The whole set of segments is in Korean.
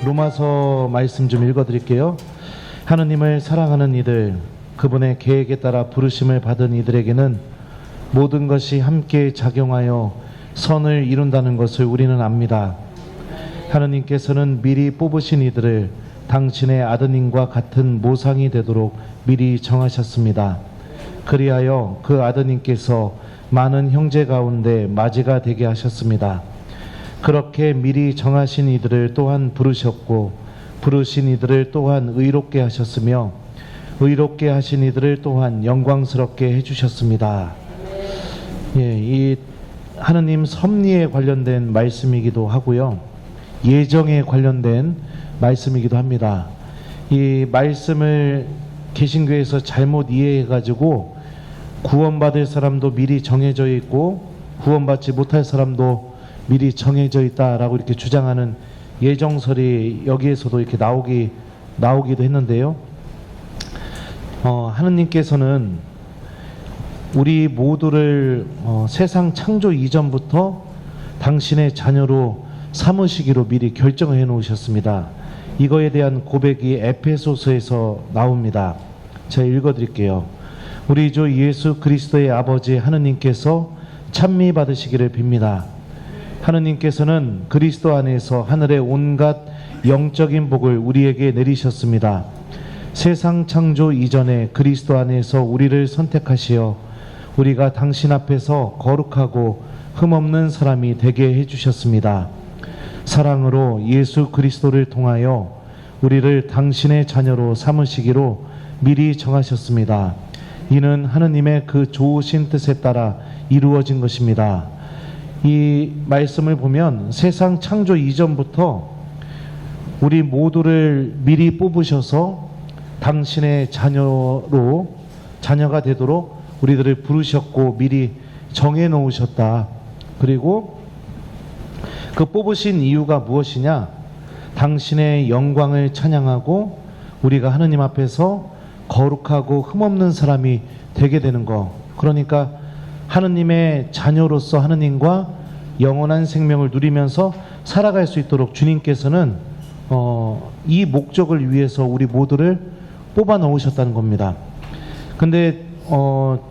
로마서 말씀 좀 읽어드릴게요. 하느님을 사랑하는 이들, 그분의 계획에 따라 부르심을 받은 이들에게는 모든 것이 함께 작용하여 선을 이룬다는 것을 우리는 압니다. 하느님께서는 미리 뽑으신 이들을 당신의 아드님과 같은 모상이 되도록 미리 정하셨습니다. 그리하여 그 아드님께서 많은 형제 가운데 맞이가 되게 하셨습니다. 그렇게 미리 정하신 이들을 또한 부르셨고, 부르신 이들을 또한 의롭게 하셨으며, 의롭게 하신 이들을 또한 영광스럽게 해주셨습니다. 예, 이 하느님 섭리에 관련된 말씀이기도 하고요, 예정에 관련된 말씀이기도 합니다. 이 말씀을 개신교에서 잘못 이해해가지고 구원받을 사람도 미리 정해져 있고 구원받지 못할 사람도 미리 정해져 있다라고 이렇게 주장하는 예정설이 여기에서도 이렇게 나오기도 했는데요. 하느님께서는 우리 모두를 세상 창조 이전부터 당신의 자녀로 삼으시기로 미리 결정을 해 놓으셨습니다. 이거에 대한 고백이 에베소서에서 나옵니다. 제가 읽어드릴게요. 우리 주 예수 그리스도의 아버지 하느님께서 찬미 받으시기를 빕니다. 하느님께서는 그리스도 안에서 하늘의 온갖 영적인 복을 우리에게 내리셨습니다. 세상 창조 이전에 그리스도 안에서 우리를 선택하시어 우리가 당신 앞에서 거룩하고 흠없는 사람이 되게 해주셨습니다. 사랑으로 예수 그리스도를 통하여 우리를 당신의 자녀로 삼으시기로 미리 정하셨습니다. 이는 하느님의 그 좋으신 뜻에 따라 이루어진 것입니다. 이 말씀을 보면 세상 창조 이전부터 우리 모두를 미리 뽑으셔서 당신의 자녀가 되도록 우리들을 부르셨고 미리 정해 놓으셨다. 그리고 그 뽑으신 이유가 무엇이냐? 당신의 영광을 찬양하고 우리가 하느님 앞에서 거룩하고 흠없는 사람이 되게 되는 거. 그러니까 하느님의 자녀로서 하느님과 영원한 생명을 누리면서 살아갈 수 있도록 주님께서는 이 목적을 위해서 우리 모두를 뽑아 넣으셨다는 겁니다. 근데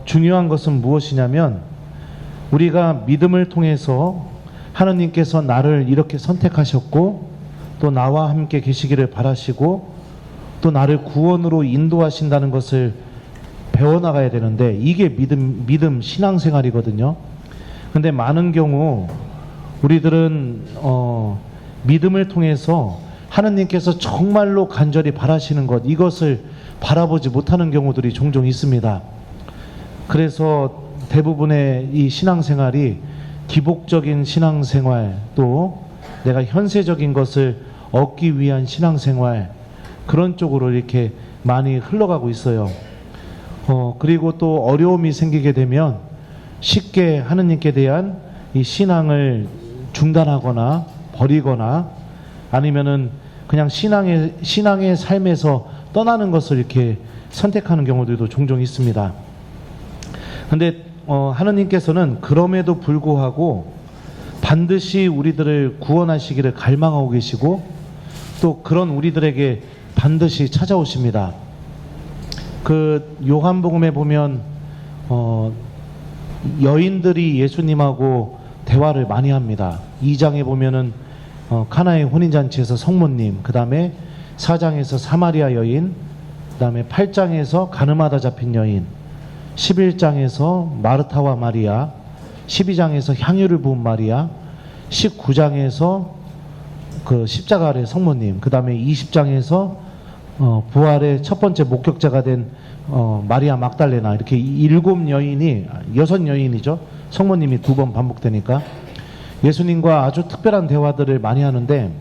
중요한 것은 무엇이냐면 우리가 믿음을 통해서 하느님께서 나를 이렇게 선택하셨고 또 나와 함께 계시기를 바라시고 또 나를 구원으로 인도하신다는 것을 배워나가야 되는데 이게 믿음 신앙생활이거든요. 근데 많은 경우 우리들은 믿음을 통해서 하느님께서 정말로 간절히 바라시는 것, 이것을 바라보지 못하는 경우들이 종종 있습니다. 그래서 대부분의 이 신앙생활이 기복적인 신앙생활, 또 내가 현세적인 것을 얻기 위한 신앙생활, 그런 쪽으로 이렇게 많이 흘러가고 있어요. 그리고 또 어려움이 생기게 되면 쉽게 하느님께 대한 이 신앙을 중단하거나 버리거나 아니면은 그냥 신앙의 삶에서 떠나는 것을 이렇게 선택하는 경우들도 종종 있습니다. 근데 하느님께서는 그럼에도 불구하고 반드시 우리들을 구원하시기를 갈망하고 계시고 또 그런 우리들에게 반드시 찾아오십니다. 그 요한복음에 보면 여인들이 예수님하고 대화를 많이 합니다. 2장에 보면은 카나의 혼인잔치에서 성모님, 그 다음에 4장에서 사마리아 여인, 그 다음에 8장에서 가늠하다 잡힌 여인, 11장에서 마르타와 마리아, 12장에서 향유를 부은 마리아, 19장에서 그 십자가 아래 성모님, 그 다음에 20장에서 부활의 첫 번째 목격자가 된 마리아 막달레나, 이렇게 6 여인이죠. 성모님이 2번 반복되니까 예수님과 아주 특별한 대화들을 많이 하는데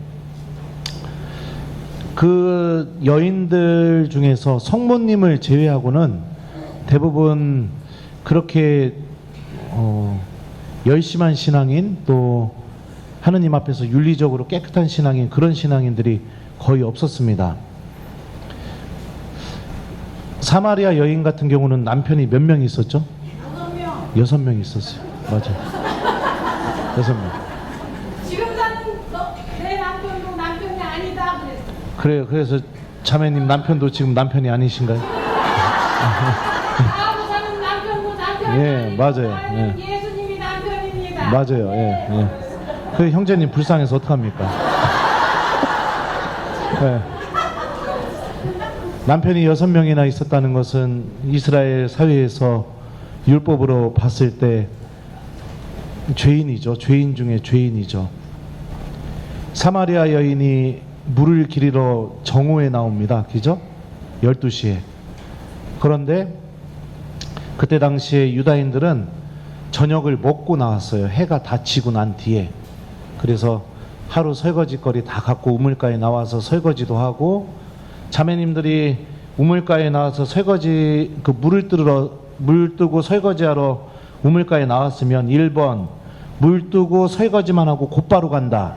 그 여인들 중에서 성모님을 제외하고는 대부분 그렇게 열심한 신앙인, 또 하느님 앞에서 윤리적으로 깨끗한 신앙인, 그런 신앙인들이 거의 없었습니다. 사마리아 여인 같은 경우는 남편이 몇 명 있었죠? 6명 있었어요. 맞아요. 6명. 지금 사는 내 남편도 남편이 아니다 그랬어. 그래요. 그래서 자매님 남편도 지금 남편이 아니신가요? 나하고 사는 남편도 남편이 예, 아니고 맞아요. 나는 예수님이 남편입니다. 맞아요. 예, 예. 그 형제님 불쌍해서 어떡합니까? 예. 남편이 6명이나 있었다는 것은 이스라엘 사회에서 율법으로 봤을 때 죄인이죠. 죄인 중에 죄인이죠. 사마리아 여인이 물을 기리러 정오에 나옵니다. 그죠? 12시에. 그런데 그때 당시에 유다인들은 저녁을 먹고 나왔어요. 해가 다 지고 난 뒤에. 그래서 하루 설거지거리 다 갖고 우물가에 나와서 설거지도 하고, 자매님들이 우물가에 나와서 설거지 그 물 뜨고 설거지하러 우물가에 나왔으면 1번 물 뜨고 설거지만 하고 곧바로 간다.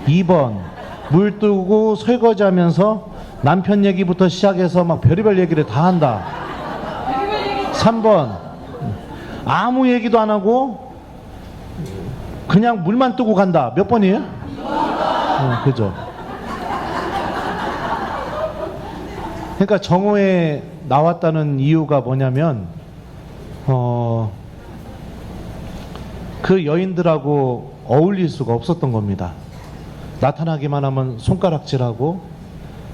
2번 물 뜨고 설거지하면서 남편 얘기부터 시작해서 막 별의별 얘기를 다 한다. 3번 아무 얘기도 안 하고 그냥 물만 뜨고 간다. 몇 번이에요? 그죠. 그러니까 정오에 나왔다는 이유가 뭐냐면 그 여인들하고 어울릴 수가 없었던 겁니다. 나타나기만 하면 손가락질하고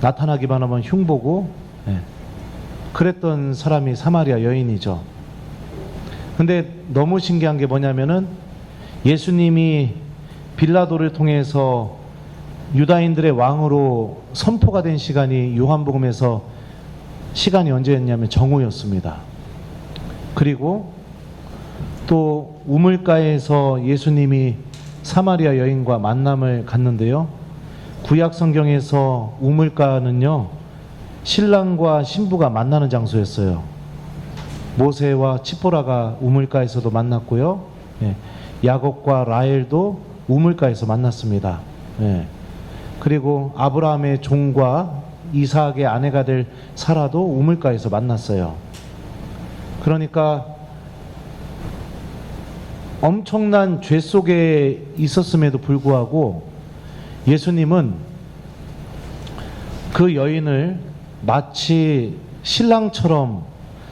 나타나기만 하면 흉보고, 예. 그랬던 사람이 사마리아 여인이죠. 근데 너무 신기한 게 뭐냐면은 예수님이 빌라도를 통해서 유다인들의 왕으로 선포가 된 시간이 요한복음에서 시간이 언제였냐면 정오였습니다. 그리고 또 우물가에서 예수님이 사마리아 여인과 만남을 갖는데요. 구약 성경에서 우물가는요, 신랑과 신부가 만나는 장소였어요. 모세와 치포라가 우물가에서도 만났고요. 예. 야곱과 라헬도 우물가에서 만났습니다. 예. 그리고 아브라함의 종과 이삭의 아내가 될 사라도 우물가에서 만났어요. 그러니까 엄청난 죄 속에 있었음에도 불구하고 예수님은 그 여인을 마치 신랑처럼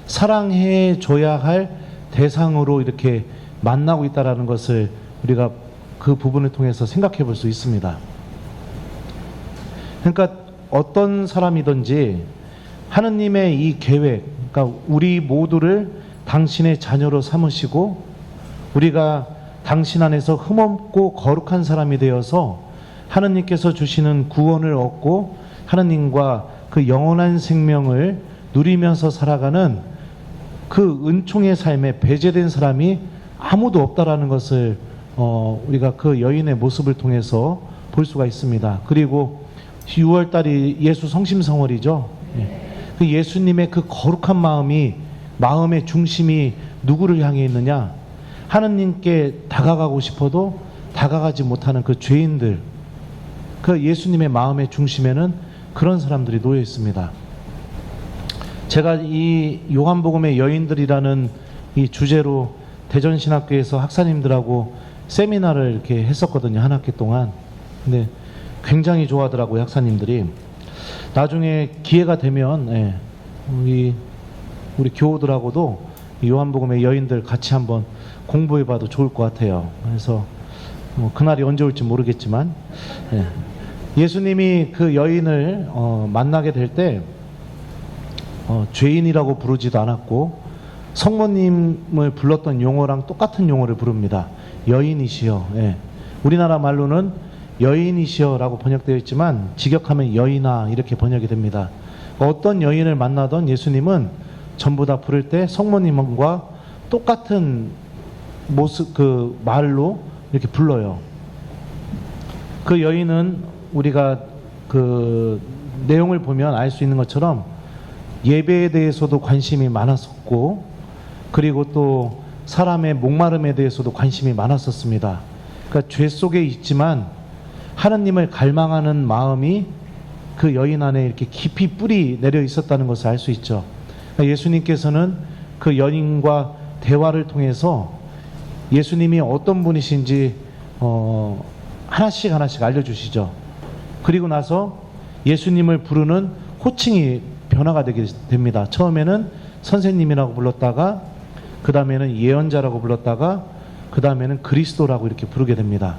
사랑해 줘야 할 대상으로 이렇게 만나고 있다는 것을 우리가 그 부분을 통해서 생각해 볼 수 있습니다. 그러니까 어떤 사람이든지 하느님의 이 계획, 그러니까 우리 모두를 당신의 자녀로 삼으시고 우리가 당신 안에서 흠없고 거룩한 사람이 되어서 하느님께서 주시는 구원을 얻고 하느님과 그 영원한 생명을 누리면서 살아가는 그 은총의 삶에 배제된 사람이 아무도 없다라는 것을 우리가 그 여인의 모습을 통해서 볼 수가 있습니다. 그리고 6월달이 예수 성심성월이죠. 그 예수님의 그 거룩한 마음의 중심이 누구를 향해 있느냐? 하느님께 다가가고 싶어도 다가가지 못하는 그 죄인들, 그 예수님의 마음의 중심에는 그런 사람들이 놓여 있습니다. 제가 이 요한복음의 여인들이라는 이 주제로 대전신학교에서 학사님들하고 세미나를 이렇게 했었거든요. 한 학기 동안. 근데 굉장히 좋아하더라고요, 학사님들이. 나중에 기회가 되면 우리 교우들하고도 요한복음의 여인들 같이 한번 공부해봐도 좋을 것 같아요. 그래서 그날이 언제 올지 모르겠지만, 예수님이 그 여인을 만나게 될 때 죄인이라고 부르지도 않았고 성모님을 불렀던 용어랑 똑같은 용어를 부릅니다. 여인이시여. 우리나라 말로는 여인이시여라고 번역되어 있지만 직역하면 여인아 이렇게 번역이 됩니다. 어떤 여인을 만나던 예수님은 전부 다 부를 때 성모님과 똑같은 모습, 그 말로 이렇게 불러요. 그 여인은 우리가 그 내용을 보면 알 수 있는 것처럼 예배에 대해서도 관심이 많았었고, 그리고 또 사람의 목마름에 대해서도 관심이 많았었습니다. 그러니까 죄 속에 있지만 하느님을 갈망하는 마음이 그 여인 안에 이렇게 깊이 뿌리 내려 있었다는 것을 알 수 있죠. 그러니까 예수님께서는 그 여인과 대화를 통해서 예수님이 어떤 분이신지 하나씩 알려주시죠. 그리고 나서 예수님을 부르는 호칭이 변화가 되게 됩니다. 처음에는 선생님이라고 불렀다가 그 다음에는 예언자라고 불렀다가 그 다음에는 그리스도라고 이렇게 부르게 됩니다.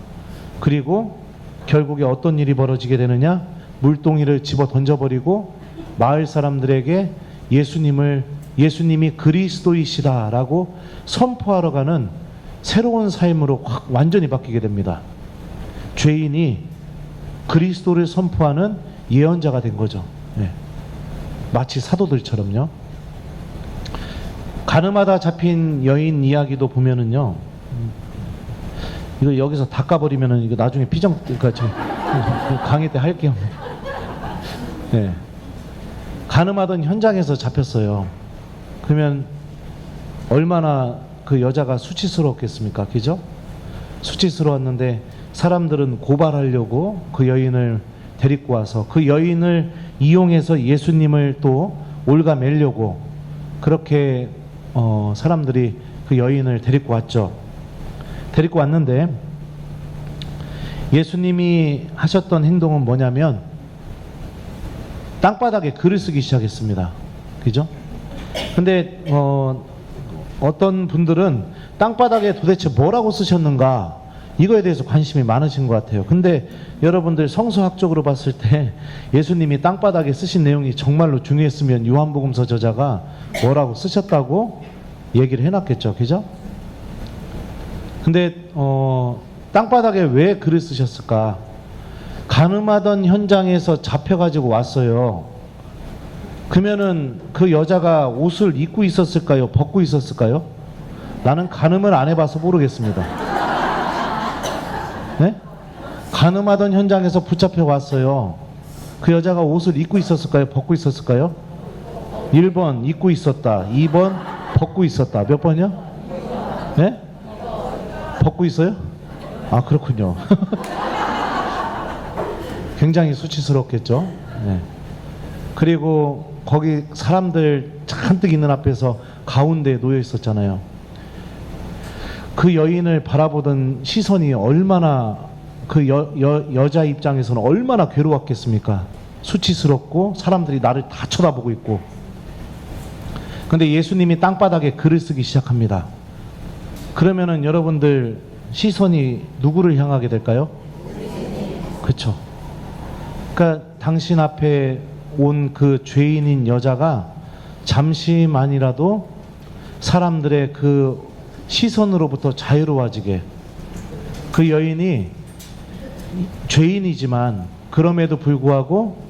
그리고 결국에 어떤 일이 벌어지게 되느냐? 물동이를 집어 던져버리고 마을 사람들에게 예수님이 그리스도이시다라고 선포하러 가는 새로운 삶으로 확 완전히 바뀌게 됩니다. 죄인이 그리스도를 선포하는 예언자가 된 거죠. 네. 마치 사도들처럼요. 가늠하다 잡힌 여인 이야기도 보면은요, 이거 여기서 닦아버리면은 이거 나중에 그러니까 저 강의 때 할게요. 네. 가늠하던 현장에서 잡혔어요. 그러면 얼마나 그 여자가 수치스러웠겠습니까? 그죠? 수치스러웠는데 사람들은 고발하려고 그 여인을 데리고 와서 그 여인을 이용해서 예수님을 또 올가매려고 그렇게 사람들이 그 여인을 데리고 왔죠. 데리고 왔는데 예수님이 하셨던 행동은 뭐냐면 땅바닥에 글을 쓰기 시작했습니다. 그죠? 근데 어떤 분들은 땅바닥에 도대체 뭐라고 쓰셨는가 이거에 대해서 관심이 많으신 것 같아요. 근데 여러분들 성서학적으로 봤을 때 예수님이 땅바닥에 쓰신 내용이 정말로 중요했으면 요한복음서 저자가 뭐라고 쓰셨다고 얘기를 해놨겠죠. 그죠? 근데 땅바닥에 왜 글을 쓰셨을까? 가늠하던 현장에서 잡혀가지고 왔어요. 그러면은 그 여자가 옷을 입고 있었을까요? 벗고 있었을까요? 나는 가늠을 안 해봐서 모르겠습니다. 네? 가늠하던 현장에서 붙잡혀 왔어요. 그 여자가 옷을 입고 있었을까요? 벗고 있었을까요? 1번 입고 있었다. 2번 벗고 있었다. 몇 번이요? 네? 벗고 있어요? 아, 그렇군요. 굉장히 수치스럽겠죠. 네. 그리고 거기 사람들 잔뜩 있는 앞에서 가운데에 놓여 있었잖아요. 그 여인을 바라보던 시선이 얼마나 그 여자 입장에서는 얼마나 괴로웠겠습니까? 수치스럽고 사람들이 나를 다 쳐다보고 있고. 근데 예수님이 땅바닥에 글을 쓰기 시작합니다. 그러면은 여러분들 시선이 누구를 향하게 될까요? 그렇죠. 그러니까 당신 앞에 온 그 죄인인 여자가 잠시만이라도 사람들의 그 시선으로부터 자유로워지게, 그 여인이 죄인이지만 그럼에도 불구하고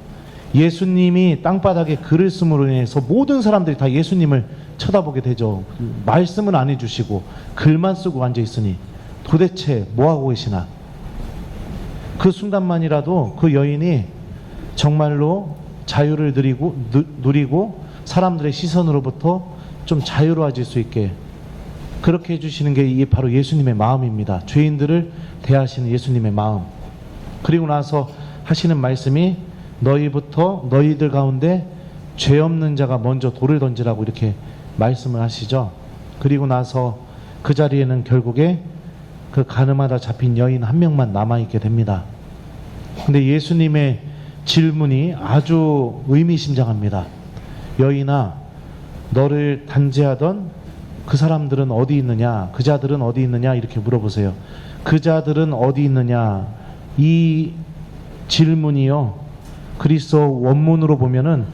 예수님이 땅바닥에 글을 쓰므로 인해서 모든 사람들이 다 예수님을 쳐다보게 되죠. 말씀은 안 해주시고 글만 쓰고 앉아 있으니 도대체 뭐하고 계시나. 그 순간만이라도 그 여인이 정말로 자유를 누리고 사람들의 시선으로부터 좀 자유로워질 수 있게 그렇게 해주시는 게 이게 바로 예수님의 마음입니다. 죄인들을 대하시는 예수님의 마음. 그리고 나서 하시는 말씀이 너희들 가운데 죄 없는 자가 먼저 돌을 던지라고 이렇게 말씀을 하시죠. 그리고 나서 그 자리에는 결국에 그 가늠하다 잡힌 여인 한 명만 남아있게 됩니다. 근데 예수님의 질문이 아주 의미심장합니다. 여인아, 너를 단죄하던 그 사람들은 어디 있느냐? 그 자들은 어디 있느냐? 이렇게 물어보세요. 그 자들은 어디 있느냐? 이 질문이요, 그리스도 원문으로 보면은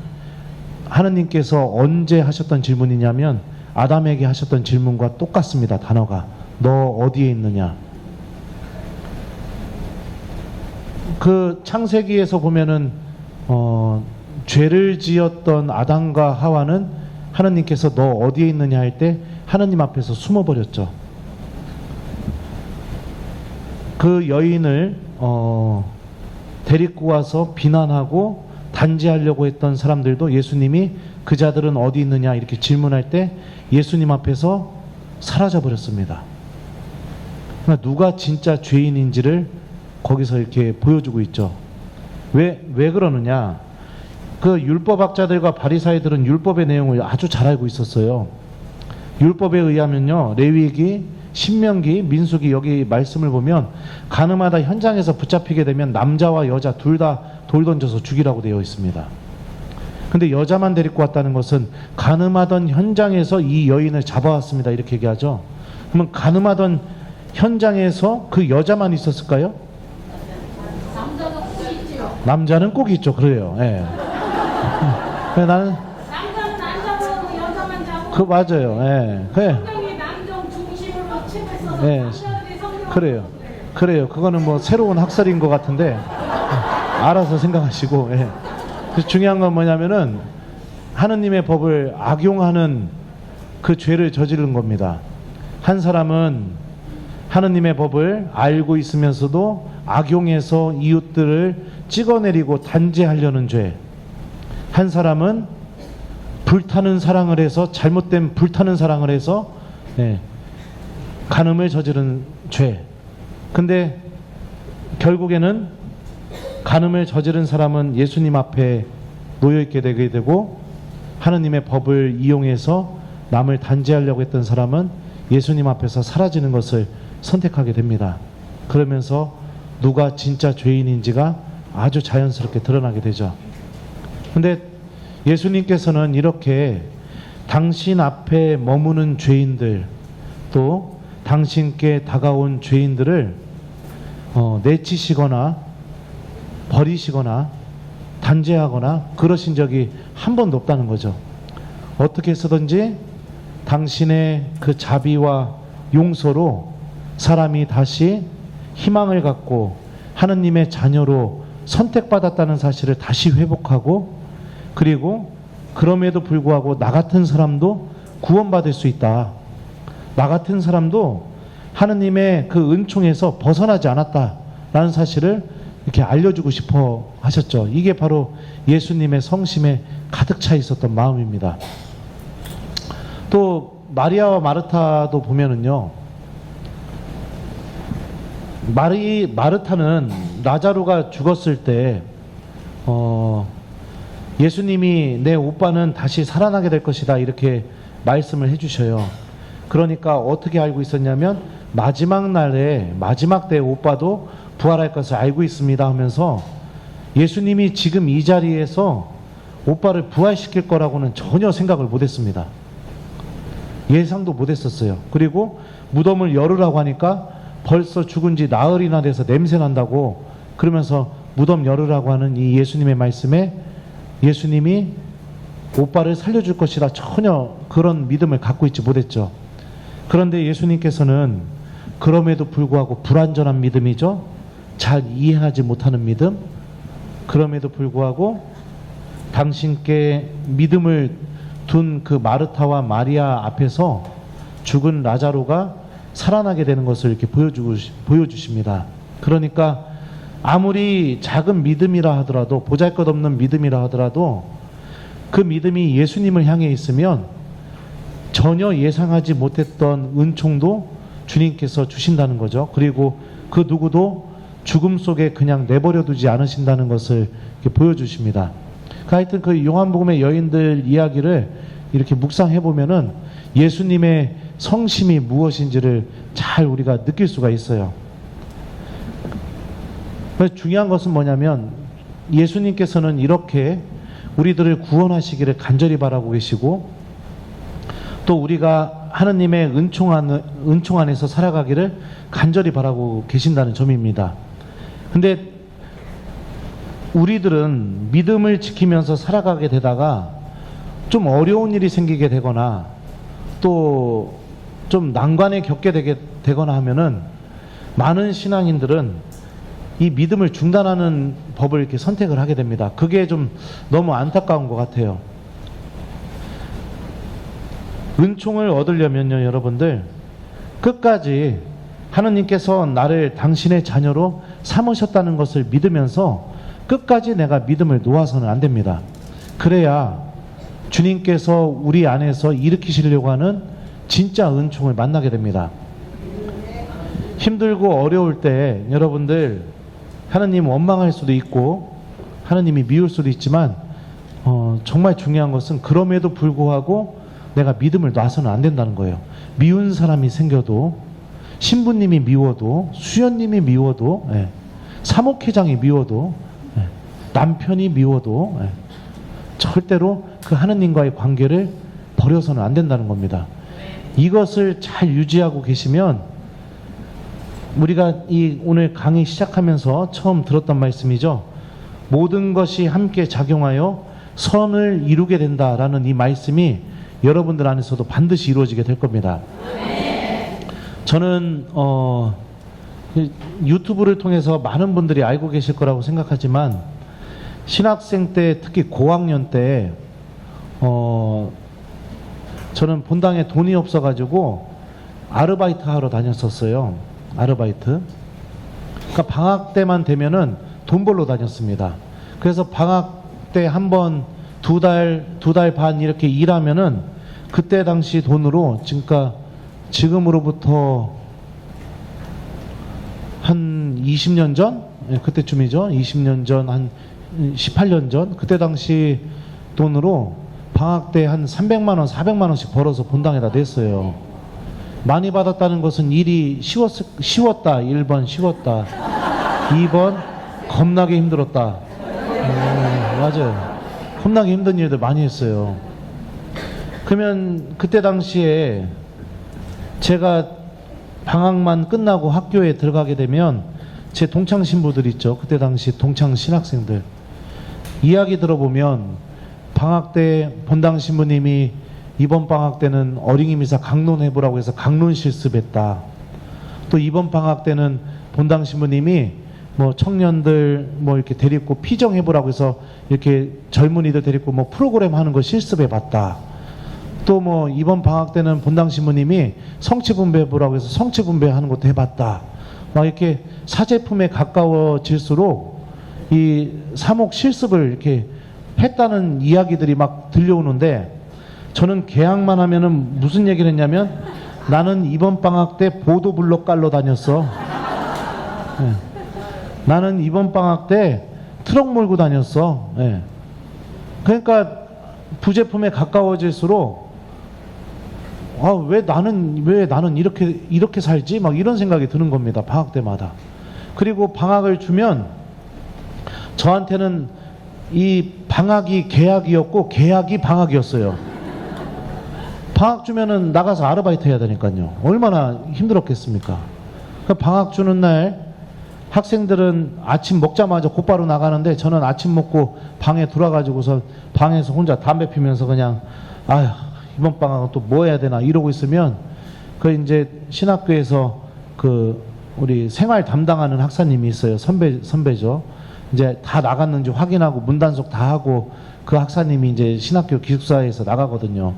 하느님께서 언제 하셨던 질문이냐면 아담에게 하셨던 질문과 똑같습니다. 단어가 너 어디에 있느냐. 그 창세기에서 보면은 죄를 지었던 아담과 하와는 하느님께서 너 어디에 있느냐 할 때 하느님 앞에서 숨어버렸죠. 그 여인을 데리고 와서 비난하고 단죄하려고 했던 사람들도 예수님이 그 자들은 어디 있느냐 이렇게 질문할 때 예수님 앞에서 사라져버렸습니다. 그러니까 누가 진짜 죄인인지를 거기서 이렇게 보여주고 있죠. 왜 그러느냐? 그 율법학자들과 바리사이들은 율법의 내용을 아주 잘 알고 있었어요. 율법에 의하면요, 레위기, 신명기, 민수기 여기 말씀을 보면 가늠하다 현장에서 붙잡히게 되면 남자와 여자 둘 다 돌 던져서 죽이라고 되어 있습니다. 근데 여자만 데리고 왔다는 것은 간음하던 현장에서 이 여인을 잡아왔습니다, 이렇게 얘기하죠. 그러면 간음하던 현장에서 그 여자만 있었을까요? 남자는 꼭 있죠. 그래요. 예. 나는 남자는 안 잡아오고 여자만 잡고. 그 맞아요. 예. 그래. 성경이 남정 중심으로 칩했어서 예. 남자들이 성경. 그래요. 그거는 뭐 새로운 학설인 것 같은데 알아서 생각하시고. 예. 그래서 중요한 건 뭐냐면은 하느님의 법을 악용하는 그 죄를 저지른 겁니다. 한 사람은 하느님의 법을 알고 있으면서도 악용해서 이웃들을 찍어내리고 단죄하려는 죄. 한 사람은 불타는 사랑을 해서, 잘못된 불타는 사랑을 해서 간음을 저지른 죄. 근데 결국에는 간음을 저지른 사람은 예수님 앞에 놓여있게 되게 되고, 하느님의 법을 이용해서 남을 단죄하려고 했던 사람은 예수님 앞에서 사라지는 것을 선택하게 됩니다. 그러면서 누가 진짜 죄인인지가 아주 자연스럽게 드러나게 되죠. 근데 예수님께서는 이렇게 당신 앞에 머무는 죄인들, 또 당신께 다가온 죄인들을 내치시거나 버리시거나 단죄하거나 그러신 적이 한 번도 없다는 거죠. 어떻게 해서든지 당신의 그 자비와 용서로 사람이 다시 희망을 갖고 하느님의 자녀로 선택받았다는 사실을 다시 회복하고, 그리고 그럼에도 불구하고 나 같은 사람도 구원받을 수 있다, 나 같은 사람도 하느님의 그 은총에서 벗어나지 않았다라는 사실을 이렇게 알려주고 싶어 하셨죠. 이게 바로 예수님의 성심에 가득 차 있었던 마음입니다. 또 마리아와 마르타도 보면은요, 마르타는 라자로가 죽었을 때 예수님이 내 오빠는 다시 살아나게 될 것이다, 이렇게 말씀을 해주셔요. 그러니까 어떻게 알고 있었냐면, 마지막 날에 마지막 때 오빠도 부활할 것을 알고 있습니다 하면서 예수님이 지금 이 자리에서 오빠를 부활시킬 거라고는 전혀 생각을 못했습니다. 예상도 못했었어요. 그리고 무덤을 열으라고 하니까 벌써 죽은 지 나흘이나 돼서 냄새 난다고 그러면서 무덤 열으라고 하는 이 예수님의 말씀에 예수님이 오빠를 살려줄 것이라 전혀 그런 믿음을 갖고 있지 못했죠. 그런데 예수님께서는 그럼에도 불구하고 불완전한 믿음이죠. 잘 이해하지 못하는 믿음. 그럼에도 불구하고 당신께 믿음을 둔 그 마르타와 마리아 앞에서 죽은 라자로가 살아나게 되는 것을 이렇게 보여주십니다. 그러니까 아무리 작은 믿음이라 하더라도, 보잘것없는 믿음이라 하더라도 그 믿음이 예수님을 향해 있으면 전혀 예상하지 못했던 은총도 주님께서 주신다는 거죠. 그리고 그 누구도 죽음 속에 그냥 내버려 두지 않으신다는 것을 이렇게 보여주십니다. 하여튼 그 요한복음의 여인들 이야기를 이렇게 묵상해 보면은 예수님의 성심이 무엇인지를 잘 우리가 느낄 수가 있어요. 중요한 것은 뭐냐면, 예수님께서는 이렇게 우리들을 구원하시기를 간절히 바라고 계시고, 또 우리가 하느님의 은총 안에서 살아가기를 간절히 바라고 계신다는 점입니다. 근데 우리들은 믿음을 지키면서 살아가게 되다가 좀 어려운 일이 생기게 되거나 또 좀 난관에 겪게 되거나 하면은 많은 신앙인들은 이 믿음을 중단하는 법을 이렇게 선택을 하게 됩니다. 그게 좀 너무 안타까운 것 같아요. 은총을 얻으려면요, 여러분들, 끝까지 하느님께서 나를 당신의 자녀로 삼으셨다는 것을 믿으면서 끝까지 내가 믿음을 놓아서는 안 됩니다. 그래야 주님께서 우리 안에서 일으키시려고 하는 진짜 은총을 만나게 됩니다. 힘들고 어려울 때 여러분들, 하느님 원망할 수도 있고 하느님이 미울 수도 있지만 정말 중요한 것은 그럼에도 불구하고 내가 믿음을 놔서는 안 된다는 거예요. 미운 사람이 생겨도, 신부님이 미워도, 수연님이 미워도, 사목회장이 미워도, 남편이 미워도 절대로 그 하느님과의 관계를 버려서는 안 된다는 겁니다. 이것을 잘 유지하고 계시면 우리가 이 오늘 강의 시작하면서 처음 들었던 말씀이죠. 모든 것이 함께 작용하여 선을 이루게 된다라는 이 말씀이 여러분들 안에서도 반드시 이루어지게 될 겁니다. 저는 유튜브를 통해서 많은 분들이 알고 계실 거라고 생각하지만 신학생 때 특히 고학년 때 저는 본당에 돈이 없어가지고 아르바이트 하러 다녔었어요. 아르바이트. 그러니까 방학 때만 되면은 돈 벌러 다녔습니다. 그래서 방학 때 한 번 두 달 반 이렇게 일하면은 그때 당시 돈으로 그러니까 지금으로부터 한 20년 전? 그때쯤이죠. 20년 전, 한 18년 전? 그때 당시 돈으로 방학 때 한 300만 원, 400만 원씩 벌어서 본당에다 냈어요. 많이 받았다는 것은 일이 쉬웠다. 1번 쉬웠다. 2번 겁나게 힘들었다. 맞아요. 겁나게 힘든 일들 많이 했어요. 그러면 그때 당시에 제가 방학만 끝나고 학교에 들어가게 되면 제 동창 신부들 있죠. 그때 당시 동창 신학생들 이야기 들어보면 방학 때 본당 신부님이 이번 방학 때는 어린이 미사 강론해보라고 해서 강론 실습했다. 또 이번 방학 때는 본당 신부님이 뭐 청년들 뭐 이렇게 데리고 피정해보라고 해서 이렇게 젊은이들 데리고 뭐 프로그램 하는 거 실습해봤다. 또 뭐 이번 방학 때는 본당 신부님이 성취분배해보라고 해서 성취분배하는 것도 해봤다. 막 이렇게 사제품에 가까워질수록 이 사목 실습을 이렇게 했다는 이야기들이 막 들려오는데 저는 개학만 하면은 무슨 얘기를 했냐면 나는 이번 방학 때 보도블록 깔러 다녔어. 네. 나는 이번 방학 때 트럭 몰고 다녔어. 네. 그러니까 부제품에 가까워질수록 왜 나는 이렇게 살지? 막 이런 생각이 드는 겁니다. 방학 때마다. 그리고 방학을 주면 저한테는 이 방학이 개학이었고 개학이 방학이었어요. 방학 주면은 나가서 아르바이트 해야 되니까요. 얼마나 힘들었겠습니까? 방학 주는 날 학생들은 아침 먹자마자 곧바로 나가는데 저는 아침 먹고 방에 들어와가지고서 방에서 혼자 담배 피면서 그냥 아휴 이번 방학은 또 뭐 해야 되나 이러고 있으면 그 이제 신학교에서 그 우리 생활 담당하는 학사님이 있어요. 선배죠. 이제 다 나갔는지 확인하고 문단속 다 하고 그 학사님이 이제 신학교 기숙사에서 나가거든요.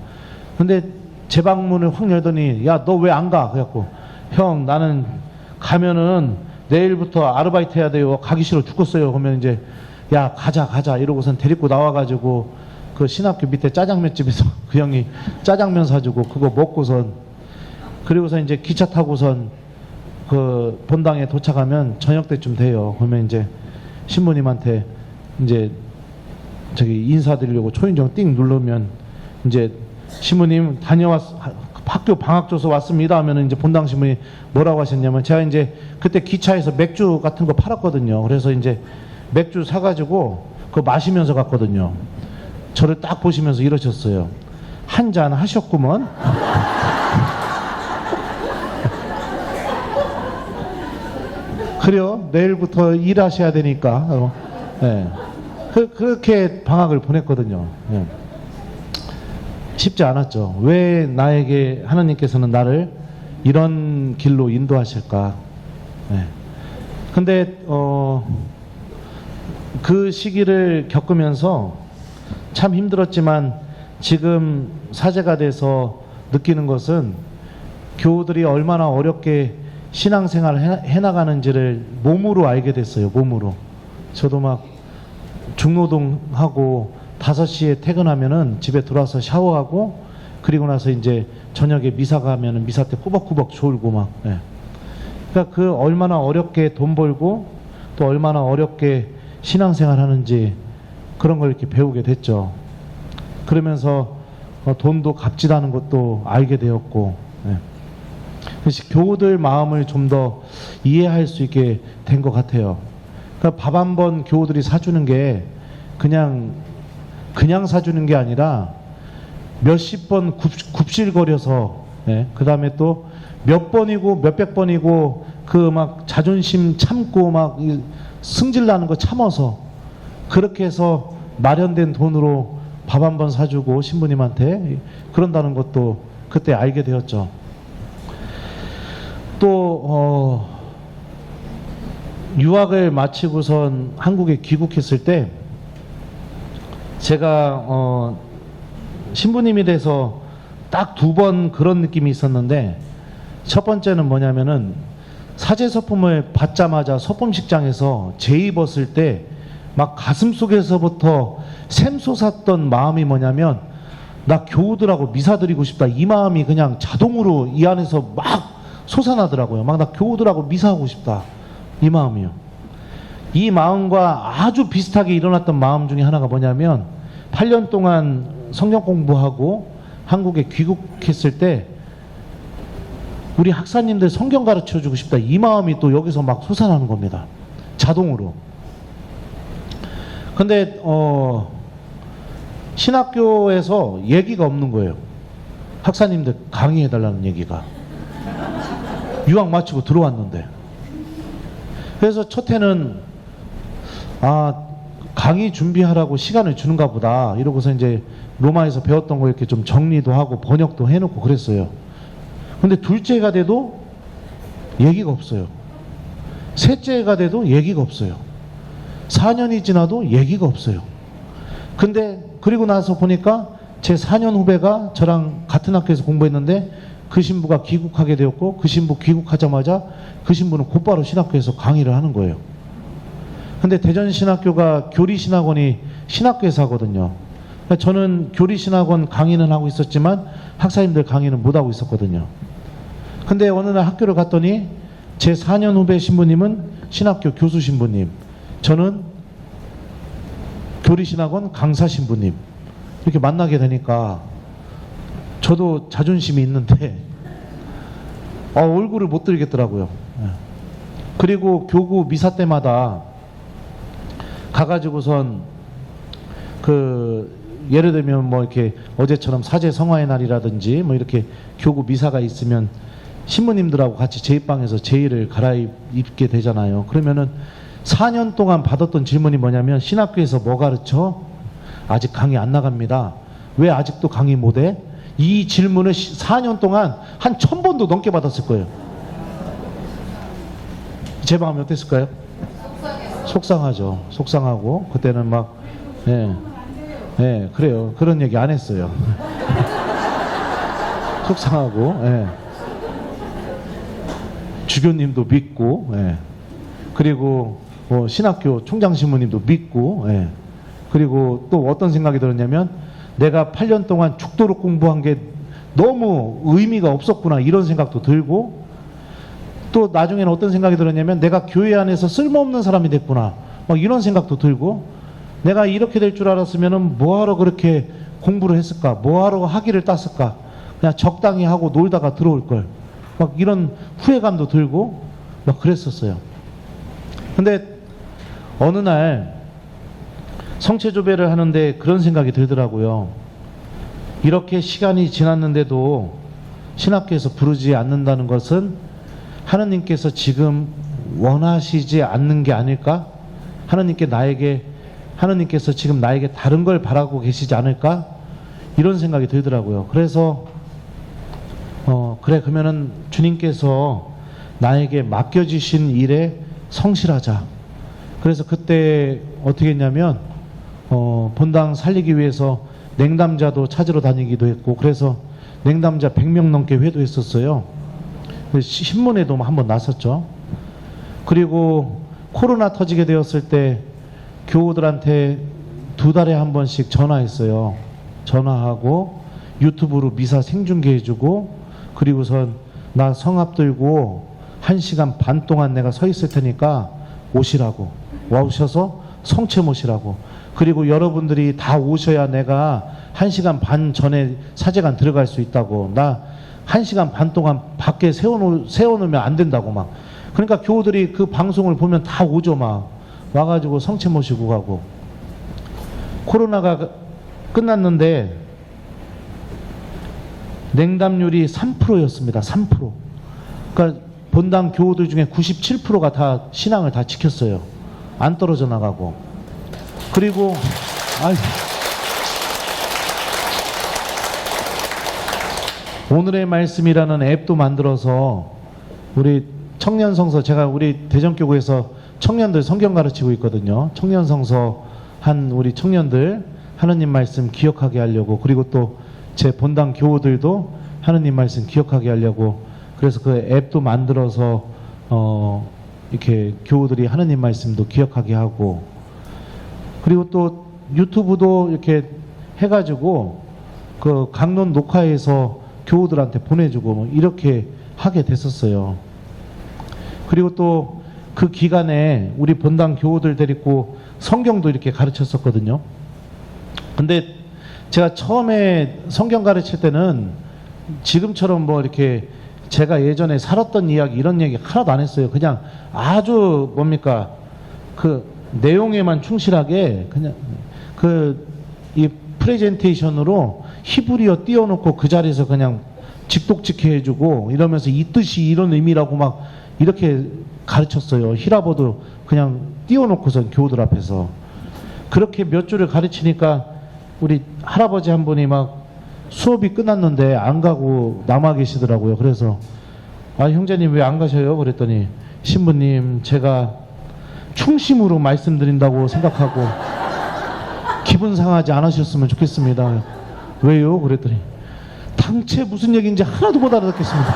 근데 제 방문을 확 열더니 야 너 왜 안 가? 그래갖고 형 나는 가면은 내일부터 아르바이트 해야 돼요. 가기 싫어 죽겠어요. 그러면 이제 야 가자 이러고선 데리고 나와가지고 그 신학교 밑에 짜장면 집에서 그 형이 짜장면 사주고 그거 먹고선 그리고서 이제 기차 타고선 그 본당에 도착하면 저녁 때쯤 돼요. 그러면 이제 신부님한테 이제 저기 인사드리려고 초인종 띵 누르면 이제 신부님 학교 방학 줘서 왔습니다 하면은 이제 본당 신부님 뭐라고 하셨냐면 제가 이제 그때 기차에서 맥주 같은 거 팔았거든요. 그래서 이제 맥주 사가지고 그거 마시면서 갔거든요. 저를 딱 보시면서 이러셨어요. 한잔 하셨구먼. 그래요. 내일부터 일하셔야 되니까. 네. 그렇게 방학을 보냈거든요. 네. 쉽지 않았죠. 왜 나에게 하나님께서는 나를 이런 길로 인도하실까? 네. 근데 그 시기를 겪으면서 참 힘들었지만 지금 사제가 돼서 느끼는 것은 교우들이 얼마나 어렵게 신앙생활을 해나가는지를 몸으로 알게 됐어요. 몸으로. 저도 막 중노동하고 5시에 퇴근하면은 집에 들어와서 샤워하고 그리고 나서 이제 저녁에 미사 가면은 미사 때 꾸벅꾸벅 졸고 막. 예. 그러니까 그 얼마나 어렵게 돈 벌고 또 얼마나 어렵게 신앙생활 하는지 그런 걸 이렇게 배우게 됐죠. 그러면서 돈도 값지다는 것도 알게 되었고. 예. 그래서 교우들 마음을 좀 더 이해할 수 있게 된 것 같아요. 그러니까 밥 한 번 교우들이 사주는 게 그냥 사주는 게 아니라 몇십 번 굽실거려서, 예, 그 다음에 또 몇 번이고 몇백 번이고 그 막 자존심 참고 막 승질 나는 거 참아서 그렇게 해서 마련된 돈으로 밥 한 번 사주고 신부님한테 그런다는 것도 그때 알게 되었죠. 또 유학을 마치고선 한국에 귀국했을 때 제가 신부님이 돼서 딱 2번 그런 느낌이 있었는데, 첫 번째는 뭐냐면은 사제 서품을 받자마자 서품식장에서 재입었을 때 막 가슴속에서부터 샘솟았던 마음이 뭐냐면, 나 교우들하고 미사 드리고 싶다, 이 마음이 그냥 자동으로 이 안에서 막 솟아나더라고요. 막 나 교우들하고 미사하고 싶다, 이 마음이요. 이 마음과 아주 비슷하게 일어났던 마음 중에 하나가 뭐냐면, 8년 동안 성경 공부하고 한국에 귀국했을 때 우리 학사님들 성경 가르쳐 주고 싶다, 이 마음이 또 여기서 막 솟아나는 겁니다, 자동으로. 근데 신학교에서 얘기가 없는 거예요. 학사님들 강의해 달라는 얘기가. 유학 마치고 들어왔는데. 그래서 첫 해는 강의 준비하라고 시간을 주는가 보다 이러고서 이제 로마에서 배웠던 거 이렇게 좀 정리도 하고 번역도 해놓고 그랬어요. 근데 둘째가 돼도 얘기가 없어요. 셋째가 돼도 얘기가 없어요. 4년이 지나도 얘기가 없어요. 근데 그리고 나서 보니까 제 4년 후배가 저랑 같은 학교에서 공부했는데 그 신부가 귀국하게 되었고, 그 신부 귀국하자마자 그 신부는 곧바로 신학교에서 강의를 하는 거예요. 근데 대전신학교가 교리신학원이 신학교에서 하거든요. 저는 교리신학원 강의는 하고 있었지만 학사님들 강의는 못 하고 있었거든요. 근데 어느 날 학교를 갔더니 제 4년 후배 신부님은 신학교 교수 신부님, 저는 교리신학원 강사 신부님, 이렇게 만나게 되니까 저도 자존심이 있는데 얼굴을 못 들겠더라고요. 그리고 교구 미사 때마다 가가지고선 예를 들면 뭐 이렇게 어제처럼 사제 성화의 날이라든지 뭐 이렇게 교구 미사가 있으면 신부님들하고 같이 제입방에서 제의를 갈아입게 되잖아요. 그러면은 4년 동안 받았던 질문이 뭐냐면, 신학교에서 뭐 가르쳐? 아직 강의 안 나갑니다. 왜 아직도 강의 못해? 이 질문을 4년 동안 한 1000번도 넘게 받았을 거예요. 제 마음이 어땠을까요? 속상하죠. 속상하고 그때는 막 그래요. 그런 얘기 안 했어요. 속상하고, 주교님도 믿고, 그리고 신학교 총장 신부님도 믿고, 그리고 또 어떤 생각이 들었냐면, 내가 8년 동안 죽도록 공부한 게 너무 의미가 없었구나, 이런 생각도 들고, 또 나중에는 어떤 생각이 들었냐면, 내가 교회 안에서 쓸모없는 사람이 됐구나, 막 이런 생각도 들고, 내가 이렇게 될 줄 알았으면 뭐하러 그렇게 공부를 했을까, 뭐하러 학위를 땄을까, 그냥 적당히 하고 놀다가 들어올 걸, 막 이런 후회감도 들고 막 그랬었어요. 근데 어느 날 성체조배를 하는데 그런 생각이 들더라고요. 이렇게 시간이 지났는데도 신학교에서 부르지 않는다는 것은 하느님께서 지금 원하시지 않는 게 아닐까? 하느님께서 지금 나에게 다른 걸 바라고 계시지 않을까? 이런 생각이 들더라고요. 그래서 그래, 그러면은 주님께서 나에게 맡겨주신 일에 성실하자. 그래서 그때 어떻게 했냐면 본당 살리기 위해서 냉담자도 찾으러 다니기도 했고, 그래서 냉담자 100명 넘게 회도했었어요. 신문에도 한번 났었죠. 그리고 코로나 터지게 되었을 때 교우들한테 2달에 한 번씩 전화했어요. 전화하고 유튜브로 미사 생중계해주고, 그리고선 나 성합 들고 1시간 반 동안 내가 서 있을 테니까 오시라고, 와오셔서 성체 모시라고, 그리고 여러분들이 다 오셔야 내가 1시간 반 전에 사제관 들어갈 수 있다고, 나 1시간 반 동안 밖에 세워놓으면 안 된다고 막. 그러니까 교우들이 그 방송을 보면 다 오죠. 막 와가지고 성체 모시고 가고, 코로나가 끝났는데 냉담률이 3%였습니다. 3%. 그러니까 본당 교우들 중에 97%가 다 신앙을 다 지켰어요. 안 떨어져 나가고. 그리고 오늘의 말씀이라는 앱도 만들어서 우리 청년성서, 제가 우리 대전교구에서 청년들 성경 가르치고 있거든요. 청년성서 한 우리 청년들 하느님 말씀 기억하게 하려고, 그리고 또 제 본당 교우들도 하느님 말씀 기억하게 하려고, 그래서 그 앱도 만들어서 이렇게 교우들이 하느님 말씀도 기억하게 하고, 그리고 또 유튜브도 이렇게 해가지고 그 강론 녹화해서 교우들한테 보내주고 뭐 이렇게 하게 됐었어요. 그리고 또 그 기간에 우리 본당 교우들 데리고 성경도 이렇게 가르쳤었거든요. 근데 제가 처음에 성경 가르칠 때는 지금처럼 뭐 이렇게 제가 예전에 살았던 이야기 이런 얘기 하나도 안 했어요. 그냥 아주 뭡니까 그 내용에만 충실하게 그냥 그 이 프레젠테이션으로 히브리어 띄워놓고 그 자리에서 그냥 직독직해 해주고 이러면서 이 뜻이 이런 의미라고 막 이렇게 가르쳤어요. 히라보도 그냥 띄워놓고서 교우들 앞에서 그렇게 몇 줄을 가르치니까 우리 할아버지 한 분이 막 수업이 끝났는데 안 가고 남아 계시더라고요. 그래서 형제님 왜 안 가셔요? 그랬더니 신부님 제가 충심으로 말씀드린다고 생각하고 기분 상하지 않으셨으면 좋겠습니다. 왜요? 그랬더니 당최 무슨 얘기인지 하나도 못 알아듣겠습니다.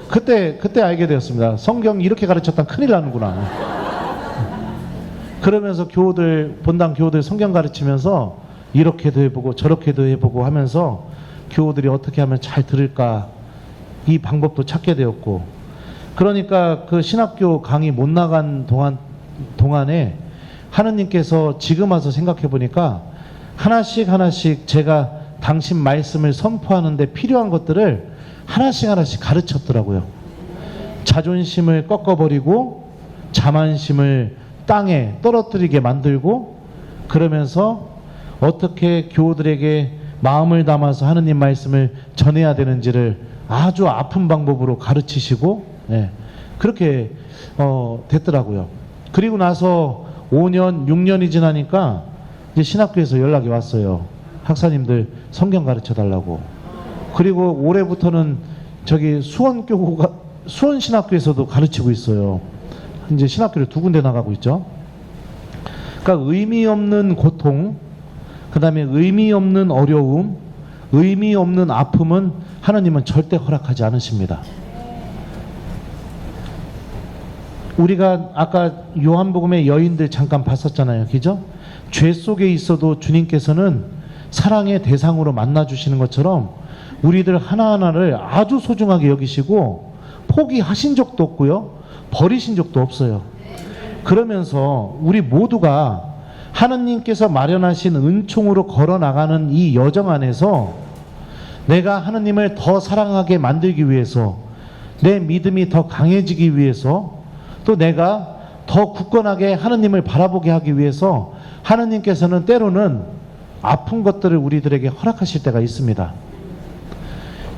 그때 알게 되었습니다. 성경 이렇게 가르쳤다면 큰일 나는구나. 그러면서 교우들, 본당 교우들 성경 가르치면서 이렇게도 해보고 저렇게도 해보고 하면서 교우들이 어떻게 하면 잘 들을까 이 방법도 찾게 되었고, 그러니까 그 신학교 강의 못 나간 동안에 하느님께서 지금 와서 생각해 보니까 하나씩 제가 당신 말씀을 선포하는데 필요한 것들을 하나씩 가르쳤더라고요. 자존심을 꺾어버리고 자만심을 땅에 떨어뜨리게 만들고, 그러면서 어떻게 교우들에게 마음을 담아서 하느님 말씀을 전해야 되는지를 아주 아픈 방법으로 가르치시고, 그렇게 됐더라고요. 그리고 나서 5년, 6년이 지나니까 이제 신학교에서 연락이 왔어요. 학사님들 성경 가르쳐 달라고. 그리고 올해부터는 저기 수원신학교에서도 가르치고 있어요. 이제 신학교를 2군데 나가고 있죠. 그러니까 의미 없는 고통, 그 다음에 의미 없는 어려움, 의미 없는 아픔은 하나님은 절대 허락하지 않으십니다. 우리가 아까 요한복음의 여인들 잠깐 봤었잖아요. 그죠? 죄 속에 있어도 주님께서는 사랑의 대상으로 만나주시는 것처럼 우리들 하나하나를 아주 소중하게 여기시고 포기하신 적도 없고요, 버리신 적도 없어요. 그러면서 우리 모두가 하느님께서 마련하신 은총으로 걸어나가는 이 여정 안에서 내가 하느님을 더 사랑하게 만들기 위해서, 내 믿음이 더 강해지기 위해서, 또 내가 더 굳건하게 하느님을 바라보게 하기 위해서 하느님께서는 때로는 아픈 것들을 우리들에게 허락하실 때가 있습니다.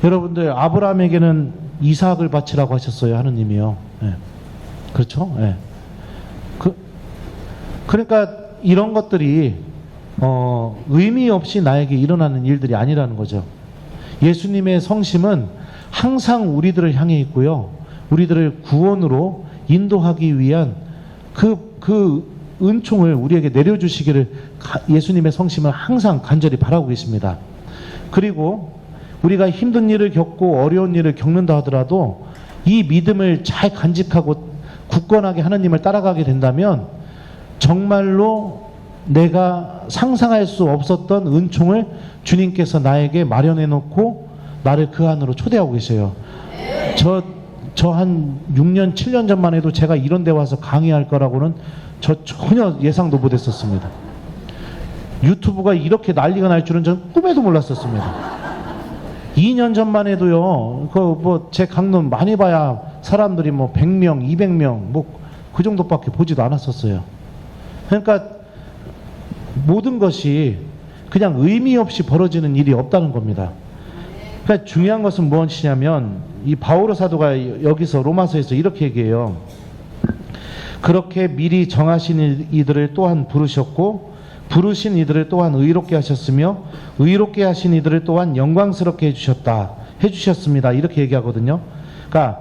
여러분들, 아브라함에게는 이삭을 바치라고 하셨어요. 하느님이요. 그렇죠? 그러니까 이런 것들이 의미 없이 나에게 일어나는 일들이 아니라는 거죠. 예수님의 성심은 항상 우리들을 향해 있고요, 우리들을 구원으로 인도하기 위한 그 은총을 우리에게 내려주시기를 예수님의 성심은 항상 간절히 바라고 계십니다. 그리고 우리가 힘든 일을 겪고 어려운 일을 겪는다 하더라도 이 믿음을 잘 간직하고 굳건하게 하나님을 따라가게 된다면 정말로 내가 상상할 수 없었던 은총을 주님께서 나에게 마련해 놓고 나를 그 안으로 초대하고 계세요. 저 한 6년, 7년 전만 해도 제가 이런 데 와서 강의할 거라고는 저 전혀 예상도 못했었습니다. 유튜브가 이렇게 난리가 날 줄은 전 꿈에도 몰랐었습니다. 2년 전만 해도요, 제 강론 많이 봐야 사람들이 뭐 100명, 200명 뭐 그 정도밖에 보지도 않았었어요. 그러니까 모든 것이 그냥 의미 없이 벌어지는 일이 없다는 겁니다. 그러니까 중요한 것은 무엇이냐면 이 바오로 사도가 여기서 로마서에서 이렇게 얘기해요. 그렇게 미리 정하신 이들을 또한 부르셨고 부르신 이들을 또한 의롭게 하셨으며 의롭게 하신 이들을 또한 영광스럽게 해주셨습니다. 이렇게 얘기하거든요. 그러니까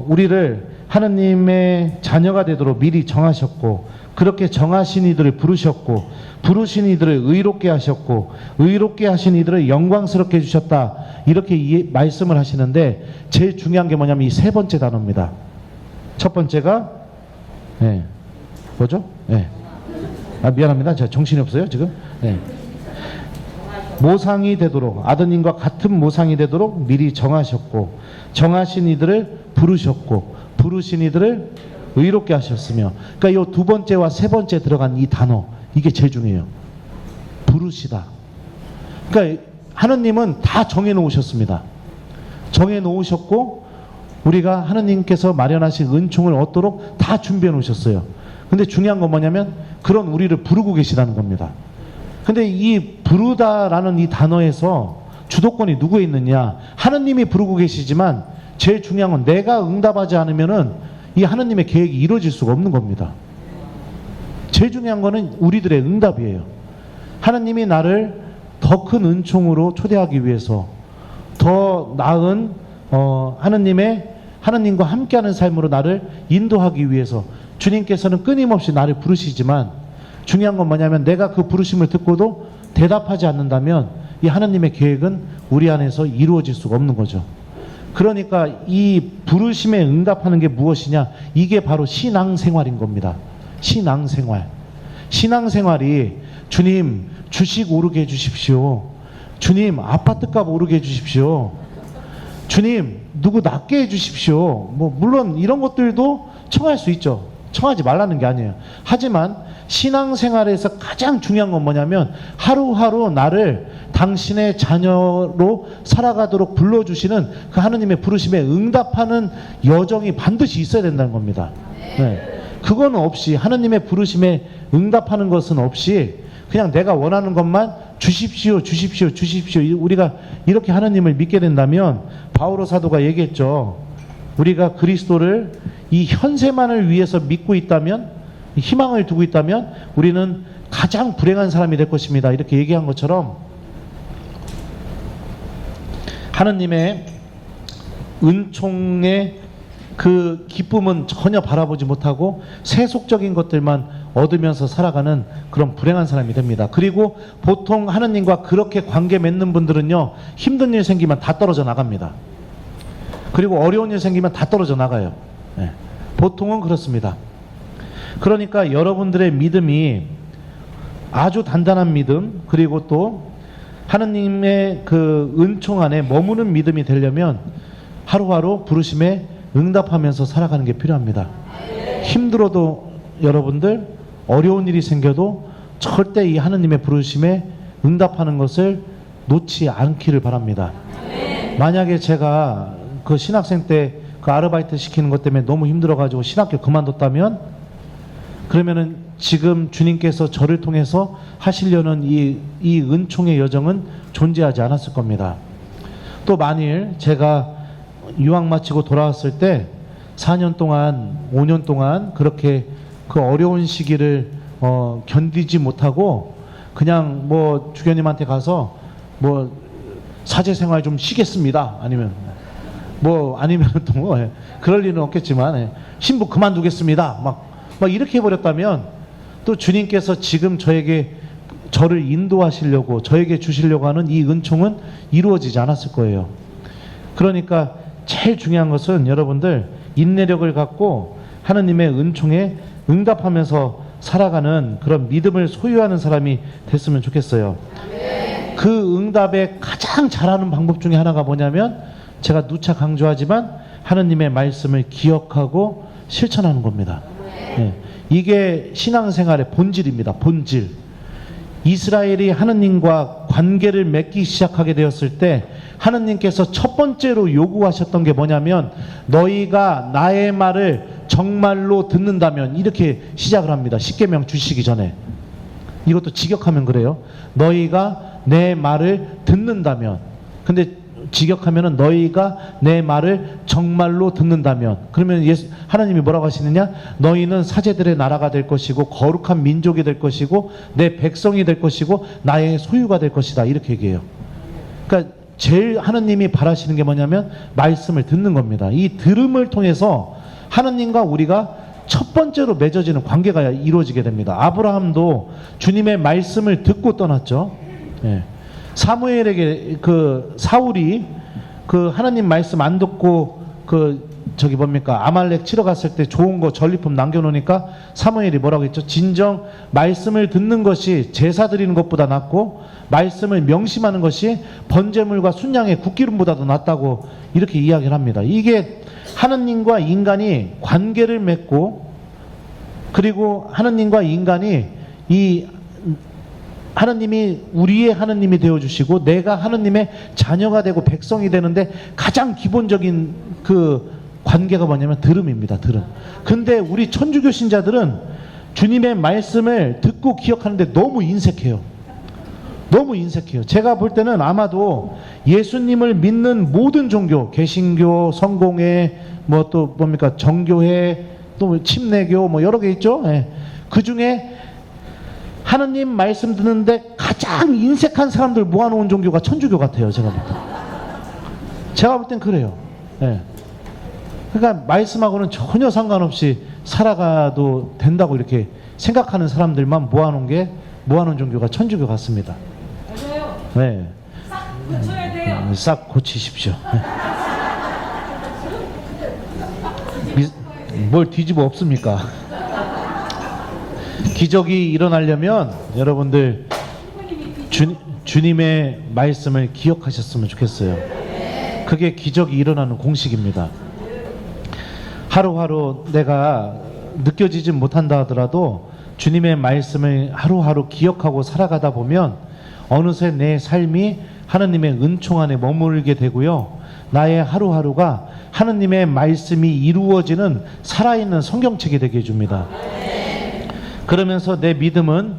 우리를 하느님의 자녀가 되도록 미리 정하셨고 그렇게 정하신 이들을 부르셨고 부르신 이들을 의롭게 하셨고 의롭게 하신 이들을 영광스럽게 해주셨다. 이렇게 말씀을 하시는데 제일 중요한 게 뭐냐면 이 세 번째 단어입니다. 첫 번째가 뭐죠? 미안합니다. 제가 정신이 없어요 지금. 모상이 되도록 아드님과 같은 모상이 되도록 미리 정하셨고 정하신 이들을 부르셨고 부르신 이들을 의롭게 하셨으며 그러니까 이 두 번째와 세 번째 들어간 이 단어 이게 제일 중요해요. 부르시다. 그러니까 하느님은 다 정해놓으셨습니다. 정해놓으셨고 우리가 하느님께서 마련하신 은총을 얻도록 다 준비해 놓으셨어요. 근데 중요한 건 뭐냐면 그런 우리를 부르고 계시다는 겁니다. 근데 이 부르다라는 이 단어에서 주도권이 누구에 있느냐? 하느님이 부르고 계시지만 제일 중요한 건 내가 응답하지 않으면은 이 하느님의 계획이 이루어질 수가 없는 겁니다. 제일 중요한 거는 우리들의 응답이에요. 하느님이 나를 더 큰 은총으로 초대하기 위해서 더 나은 하느님과 함께하는 삶으로 나를 인도하기 위해서 주님께서는 끊임없이 나를 부르시지만 중요한 건 뭐냐면 내가 그 부르심을 듣고도 대답하지 않는다면 이 하느님의 계획은 우리 안에서 이루어질 수가 없는 거죠. 그러니까 이 부르심에 응답하는 게 무엇이냐? 이게 바로 신앙생활인 겁니다. 신앙생활. 신앙생활이 주님 주식 오르게 해주십시오. 주님 아파트값 오르게 해주십시오. 주님 누구 낫게 해주십시오. 뭐 물론 이런 것들도 청할 수 있죠. 청하지 말라는 게 아니에요. 하지만 신앙생활에서 가장 중요한 건 뭐냐면 하루하루 나를 당신의 자녀로 살아가도록 불러주시는 그 하느님의 부르심에 응답하는 여정이 반드시 있어야 된다는 겁니다. 그거는 없이 하느님의 부르심에 응답하는 것은 없이 그냥 내가 원하는 것만 주십시오 주십시오 주십시오 우리가 이렇게 하느님을 믿게 된다면 바오로 사도가 얘기했죠. 우리가 그리스도를 이 현세만을 위해서 믿고 있다면 희망을 두고 있다면 우리는 가장 불행한 사람이 될 것입니다. 이렇게 얘기한 것처럼 하느님의 은총의 그 기쁨은 전혀 바라보지 못하고 세속적인 것들만 얻으면서 살아가는 그런 불행한 사람이 됩니다. 그리고 보통 하느님과 그렇게 관계 맺는 분들은요 힘든 일 생기면 다 떨어져 나갑니다. 그리고 어려운 일 생기면 다 떨어져 나가요. 보통은 그렇습니다. 그러니까 여러분들의 믿음이 아주 단단한 믿음 그리고 또 하느님의 그 은총 안에 머무는 믿음이 되려면 하루하루 부르심에 응답하면서 살아가는 게 필요합니다. 힘들어도 여러분들 어려운 일이 생겨도 절대 이 하느님의 부르심에 응답하는 것을 놓지 않기를 바랍니다. 만약에 제가 그 신학생 때 그 아르바이트 시키는 것 때문에 너무 힘들어가지고 신학교 그만뒀다면 그러면은 지금 주님께서 저를 통해서 하시려는 이 은총의 여정은 존재하지 않았을 겁니다. 또 만일 제가 유학 마치고 돌아왔을 때 4년 동안 5년 동안 그렇게 그 어려운 시기를 견디지 못하고 그냥 뭐 주교님한테 가서 뭐 사제생활 좀 쉬겠습니다 아니면 또 뭐 그럴 일은 없겠지만 신부 그만두겠습니다 막 이렇게 해버렸다면 또 주님께서 지금 저를 인도하시려고 저에게 주시려고 하는 이 은총은 이루어지지 않았을 거예요. 그러니까 제일 중요한 것은 여러분들 인내력을 갖고 하느님의 은총에 응답하면서 살아가는 그런 믿음을 소유하는 사람이 됐으면 좋겠어요. 그 응답에 가장 잘하는 방법 중에 하나가 뭐냐면 제가 누차 강조하지만 하느님의 말씀을 기억하고 실천하는 겁니다. 이게 신앙생활의 본질입니다. 본질. 이스라엘이 하느님과 관계를 맺기 시작하게 되었을 때 하느님께서 첫 번째로 요구하셨던 게 뭐냐면 너희가 나의 말을 정말로 듣는다면, 이렇게 시작을 합니다. 십계명 주시기 전에. 이것도 직역하면 그래요. 너희가 내 말을 듣는다면. 근데 직역하면은 너희가 내 말을 정말로 듣는다면, 그러면 하나님이 뭐라고 하시느냐? 너희는 사제들의 나라가 될 것이고 거룩한 민족이 될 것이고 내 백성이 될 것이고 나의 소유가 될 것이다, 이렇게 얘기해요. 그러니까 제일 하나님이 바라시는 게 뭐냐면 말씀을 듣는 겁니다. 이 들음을 통해서 하나님과 우리가 첫 번째로 맺어지는 관계가 이루어지게 됩니다. 아브라함도 주님의 말씀을 듣고 떠났죠. 예. 사무엘에게 사울이 하나님 말씀 안 듣고 아말렉 치러 갔을 때 좋은 거 전리품 남겨놓으니까 사무엘이 뭐라고 했죠? 진정 말씀을 듣는 것이 제사 드리는 것보다 낫고 말씀을 명심하는 것이 번제물과 순양의 국기름보다도 낫다고 이렇게 이야기를 합니다. 이게 하나님과 인간이 관계를 맺고, 그리고 하나님과 인간이 하나님이 우리의 하나님이 되어주시고 내가 하나님의 자녀가 되고 백성이 되는데 가장 기본적인 관계가 뭐냐면 들음입니다. 들음. 근데 우리 천주교 신자들은 주님의 말씀을 듣고 기억하는데 너무 인색해요. 너무 인색해요. 제가 볼 때는 아마도 예수님을 믿는 모든 종교, 개신교, 성공회, 정교회, 또 침례교, 여러 개 있죠. 예. 그 중에 하나님 말씀 듣는데 가장 인색한 사람들 모아놓은 종교가 천주교 같아요. 제가 볼 땐 그래요. 예. 그러니까 말씀하고는 전혀 상관없이 살아가도 된다고 이렇게 생각하는 사람들만 모아놓은 종교가 천주교 같습니다. 맞아요. 네. 싹 고쳐야 돼요. 싹 고치십시오. 뭘 뒤집어 엎습니까? 기적이 일어나려면 여러분들 주님의 말씀을 기억하셨으면 좋겠어요. 그게 기적이 일어나는 공식입니다. 하루하루 내가 느껴지지 못한다 하더라도 주님의 말씀을 하루하루 기억하고 살아가다 보면 어느새 내 삶이 하나님의 은총 안에 머물게 되고요. 나의 하루하루가 하나님의 말씀이 이루어지는 살아있는 성경책이 되게 해줍니다. 그러면서 내 믿음은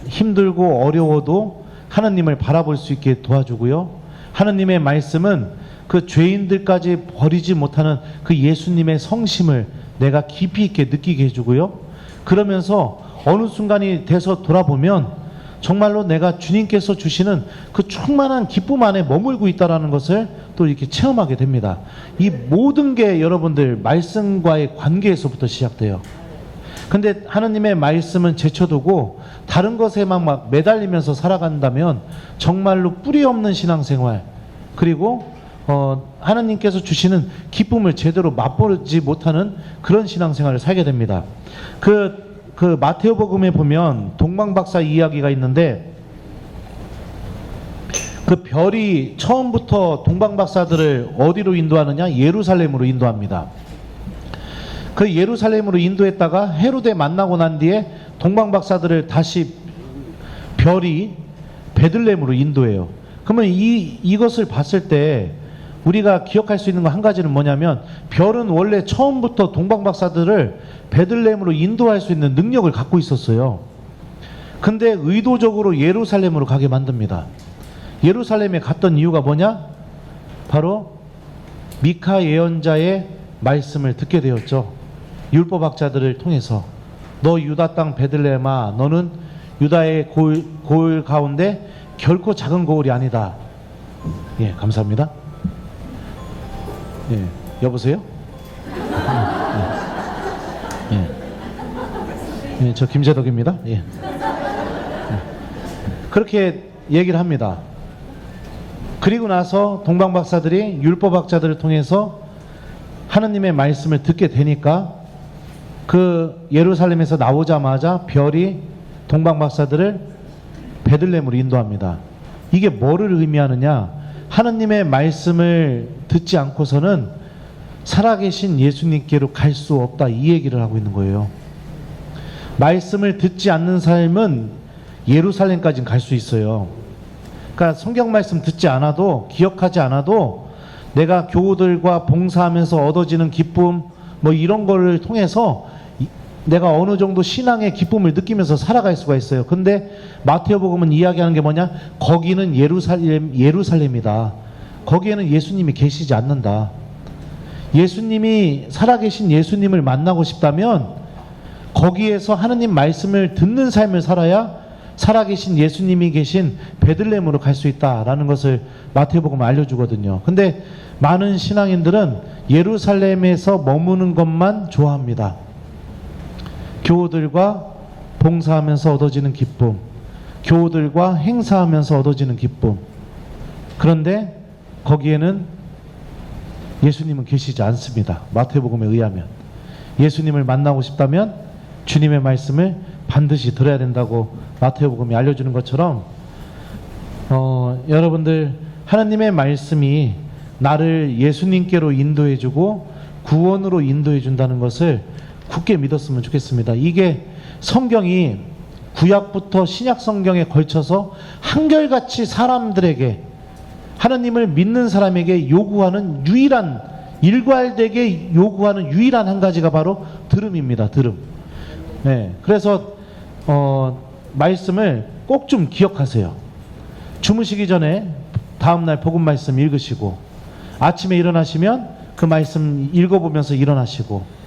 힘들고 어려워도 하나님을 바라볼 수 있게 도와주고요. 하나님의 말씀은 그 죄인들까지 버리지 못하는 그 예수님의 성심을 내가 깊이 있게 느끼게 해주고요. 그러면서 어느 순간이 돼서 돌아보면 정말로 내가 주님께서 주시는 그 충만한 기쁨 안에 머물고 있다는 것을 또 이렇게 체험하게 됩니다. 이 모든 게 여러분들 말씀과의 관계에서부터 시작돼요. 근데 하나님의 말씀은 제쳐두고 다른 것에만 막 매달리면서 살아간다면 정말로 뿌리 없는 신앙생활, 그리고 하나님께서 주시는 기쁨을 제대로 맛보지 못하는 그런 신앙생활을 살게 됩니다. 그 마테오복음에 보면 동방박사 이야기가 있는데, 그 별이 처음부터 동방박사들을 어디로 인도하느냐? 예루살렘으로 인도합니다. 그 예루살렘으로 인도했다가 헤로데 만나고 난 뒤에 동방박사들을 다시 별이 베들레헴으로 인도해요. 그러면 이것을 봤을 때 우리가 기억할 수 있는 거 한 가지는 뭐냐면, 별은 원래 처음부터 동방박사들을 베들레헴으로 인도할 수 있는 능력을 갖고 있었어요. 근데 의도적으로 예루살렘으로 가게 만듭니다. 예루살렘에 갔던 이유가 뭐냐? 바로 미카 예언자의 말씀을 듣게 되었죠. 율법학자들을 통해서 너 유다 땅 베들레헴아, 너는 유다의 고을 가운데 결코 작은 고을이 아니다. 예, 감사합니다. 예, 여보세요? 예, 저 김재덕입니다. 예. 그렇게 얘기를 합니다. 그리고 나서 동방박사들이 율법학자들을 통해서 하나님의 말씀을 듣게 되니까 그 예루살렘에서 나오자마자 별이 동방박사들을 베들레헴으로 인도합니다. 이게 뭐를 의미하느냐? 하나님의 말씀을 듣지 않고서는 살아계신 예수님께로 갈 수 없다, 이 얘기를 하고 있는 거예요. 말씀을 듣지 않는 삶은 예루살렘까지는 갈 수 있어요. 그러니까 성경 말씀 듣지 않아도, 기억하지 않아도 내가 교우들과 봉사하면서 얻어지는 기쁨 뭐 이런 거를 통해서 내가 어느 정도 신앙의 기쁨을 느끼면서 살아갈 수가 있어요. 근데 마태복음은 이야기하는 게 뭐냐? 거기는 예루살렘이다. 거기에는 예수님이 계시지 않는다. 예수님이, 살아계신 예수님을 만나고 싶다면 거기에서 하느님 말씀을 듣는 삶을 살아야 살아계신 예수님이 계신 베들레헴으로 갈 수 있다라는 것을 마태복음은 알려주거든요. 근데 많은 신앙인들은 예루살렘에서 머무는 것만 좋아합니다. 교우들과 봉사하면서 얻어지는 기쁨, 교우들과 행사하면서 얻어지는 기쁨. 그런데 거기에는 예수님은 계시지 않습니다. 마태복음에 의하면. 예수님을 만나고 싶다면 주님의 말씀을 반드시 들어야 된다고 마태복음이 알려주는 것처럼 여러분들, 하나님의 말씀이 나를 예수님께로 인도해주고 구원으로 인도해준다는 것을 굳게 믿었으면 좋겠습니다. 이게 성경이 구약부터 신약 성경에 걸쳐서 한결같이 사람들에게, 하나님을 믿는 사람에게 요구하는 유일한, 일괄되게 요구하는 유일한 한 가지가 바로 들음입니다. 들음. 네, 그래서 말씀을 꼭 좀 기억하세요. 주무시기 전에 다음날 복음 말씀 읽으시고, 아침에 일어나시면 그 말씀 읽어보면서 일어나시고,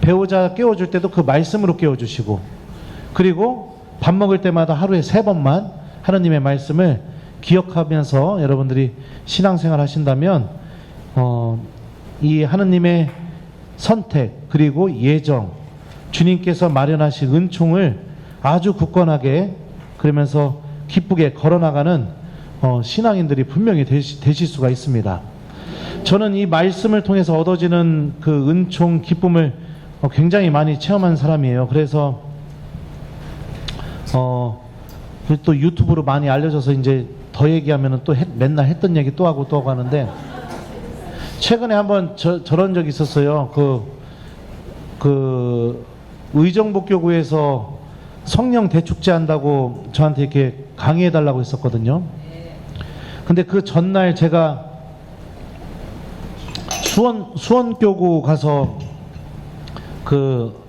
배우자 깨워줄 때도 그 말씀으로 깨워주시고, 그리고 밥 먹을 때마다 하루에 3번만 하나님의 말씀을 기억하면서 여러분들이 신앙생활 하신다면 이 하나님의 선택 그리고 예정, 주님께서 마련하신 은총을 아주 굳건하게, 그러면서 기쁘게 걸어나가는 신앙인들이 분명히 되실 수가 있습니다. 저는 이 말씀을 통해서 얻어지는 그 은총, 기쁨을 굉장히 많이 체험한 사람이에요. 그래서 또 유튜브로 많이 알려져서 이제 더 얘기하면은 또 맨날 했던 얘기 또 하고 하는데, 최근에 한번 저런 적이 있었어요. 그 의정복교구에서 성령 대축제 한다고 저한테 이렇게 강의해 달라고 했었거든요. 근데 그 전날 제가 수원교구 가서 그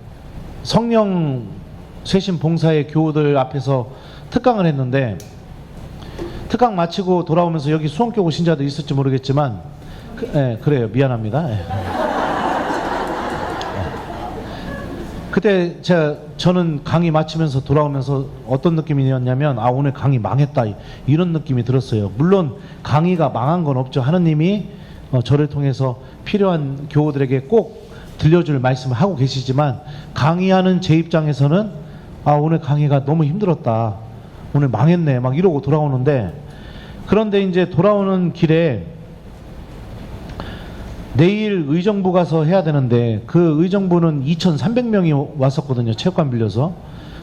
성령 쇄신 봉사의 교우들 앞에서 특강을 했는데, 특강 마치고 돌아오면서 여기 수원교구 신자들 있을지 모르겠지만 그래요. 미안합니다. 그때 저는 강의 마치면서 돌아오면서 어떤 느낌이었냐면, 아, 오늘 강의 망했다, 이런 느낌이 들었어요. 물론 강의가 망한 건 없죠. 하느님이 저를 통해서 필요한 교우들에게 꼭 들려줄 말씀을 하고 계시지만, 강의하는 제 입장에서는 아, 오늘 강의가 너무 힘들었다, 오늘 망했네, 막 이러고 돌아오는데, 그런데 이제 돌아오는 길에 내일 의정부 가서 해야 되는데, 그 의정부는 2,300명이 왔었거든요. 체육관 빌려서.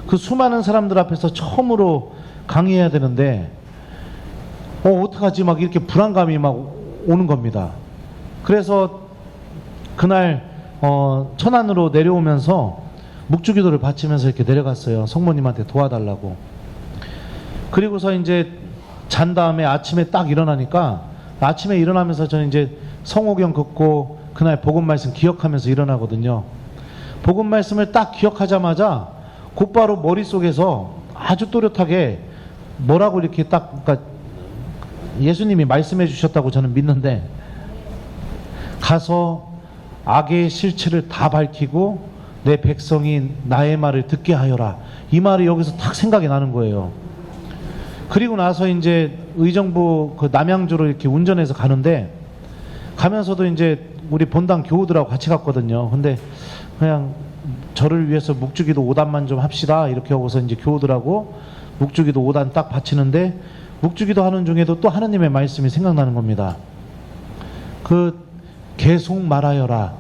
그 수많은 사람들 앞에서 처음으로 강의해야 되는데 어떡하지, 막 이렇게 불안감이 막 오는 겁니다. 그래서 그날 천안으로 내려오면서 묵주기도를 바치면서 이렇게 내려갔어요. 성모님한테 도와달라고. 그리고서 이제 잔 다음에 아침에 딱 일어나니까, 아침에 일어나면서 저는 이제 성호경 긋고 그날 복음 말씀 기억하면서 일어나거든요. 복음 말씀을 딱 기억하자마자 곧바로 머릿속에서 아주 또렷하게 뭐라고 이렇게 딱, 그러니까 예수님이 말씀해 주셨다고 저는 믿는데, 가서 악의 실체를 다 밝히고 내 백성이 나의 말을 듣게 하여라, 이 말이 여기서 딱 생각이 나는 거예요. 그리고 나서 이제 의정부 그 남양주로 이렇게 운전해서 가면서도 이제 우리 본당 교우들하고 같이 갔거든요. 근데 그냥 저를 위해서 묵주기도 5단만 좀 합시다, 이렇게 하고서 이제 교우들하고 묵주기도 5단 딱 바치는데, 묵주기도 하는 중에도 또 하나님의 말씀이 생각나는 겁니다. 계속 말하여라,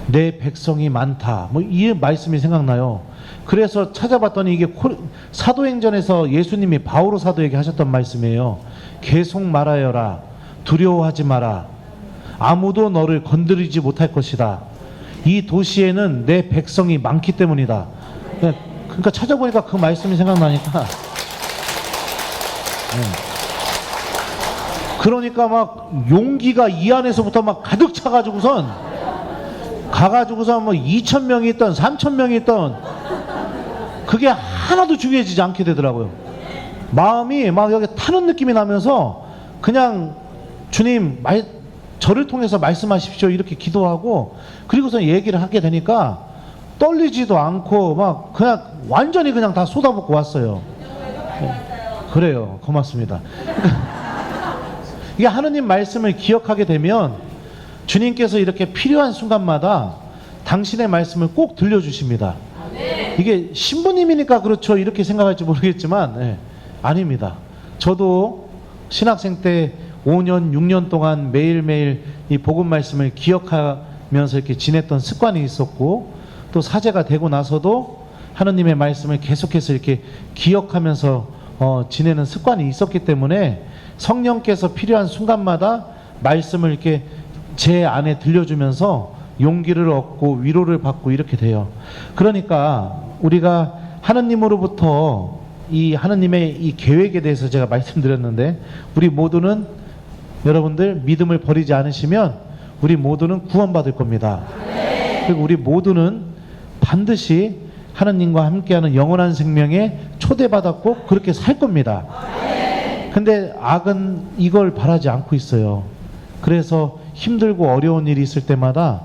내 백성이 많다, 뭐 이 말씀이 생각나요. 그래서 찾아봤더니 이게 사도행전에서 예수님이 바오로 사도에게 하셨던 말씀이에요. 계속 말하여라, 두려워하지 마라, 아무도 너를 건드리지 못할 것이다, 이 도시에는 내 백성이 많기 때문이다. 그러니까 찾아보니까 그 말씀이 생각나니까 그러니까 막 용기가 이 안에서부터 막 가득 차가지고선 가가지고선 뭐 2,000명이 있던 3,000명이 있던 그게 하나도 중요해지지 않게 되더라고요. 마음이 막 여기 타는 느낌이 나면서 그냥 주님 저를 통해서 말씀하십시오 이렇게 기도하고 그리고서 얘기를 하게 되니까 떨리지도 않고 막 그냥 완전히 그냥 다 쏟아붓고 왔어요. 그래요. 고맙습니다. 이게 하느님 말씀을 기억하게 되면 주님께서 이렇게 필요한 순간마다 당신의 말씀을 꼭 들려주십니다. 이게 신부님이니까 그렇죠 이렇게 생각할지 모르겠지만 아닙니다. 저도 신학생 때 5년 6년 동안 매일매일 이 복음 말씀을 기억하면서 이렇게 지냈던 습관이 있었고 또 사제가 되고 나서도 하느님의 말씀을 계속해서 이렇게 기억하면서 지내는 습관이 있었기 때문에 성령께서 필요한 순간마다 말씀을 이렇게 제 안에 들려주면서 용기를 얻고 위로를 받고 이렇게 돼요. 그러니까 우리가 하느님으로부터 이 하느님의 이 계획에 대해서 제가 말씀드렸는데 우리 모두는 여러분들 믿음을 버리지 않으시면 우리 모두는 구원받을 겁니다. 그리고 우리 모두는 반드시 하느님과 함께하는 영원한 생명에 초대받았고 그렇게 살 겁니다. 근데 악은 이걸 바라지 않고 있어요. 그래서 힘들고 어려운 일이 있을 때마다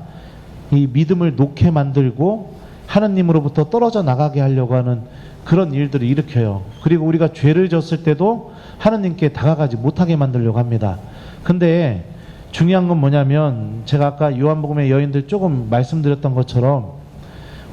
이 믿음을 놓게 만들고 하느님으로부터 떨어져 나가게 하려고 하는 그런 일들을 일으켜요. 그리고 우리가 죄를 졌을 때도 하느님께 다가가지 못하게 만들려고 합니다. 근데 중요한 건 뭐냐면 제가 아까 요한복음의 여인들 조금 말씀드렸던 것처럼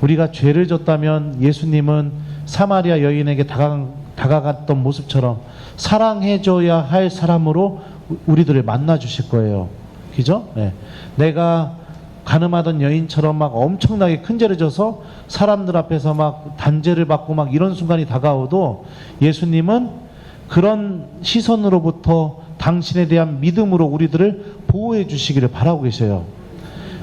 우리가 죄를 졌다면 예수님은 사마리아 여인에게 다가갔던 모습처럼 사랑해줘야 할 사람으로 우리들을 만나 주실 거예요. 그죠? 네. 내가 가늠하던 여인처럼 막 엄청나게 큰 죄를 져서 사람들 앞에서 막 단죄를 받고 막 이런 순간이 다가오도 예수님은 그런 시선으로부터 당신에 대한 믿음으로 우리들을 보호해 주시기를 바라고 계셔요.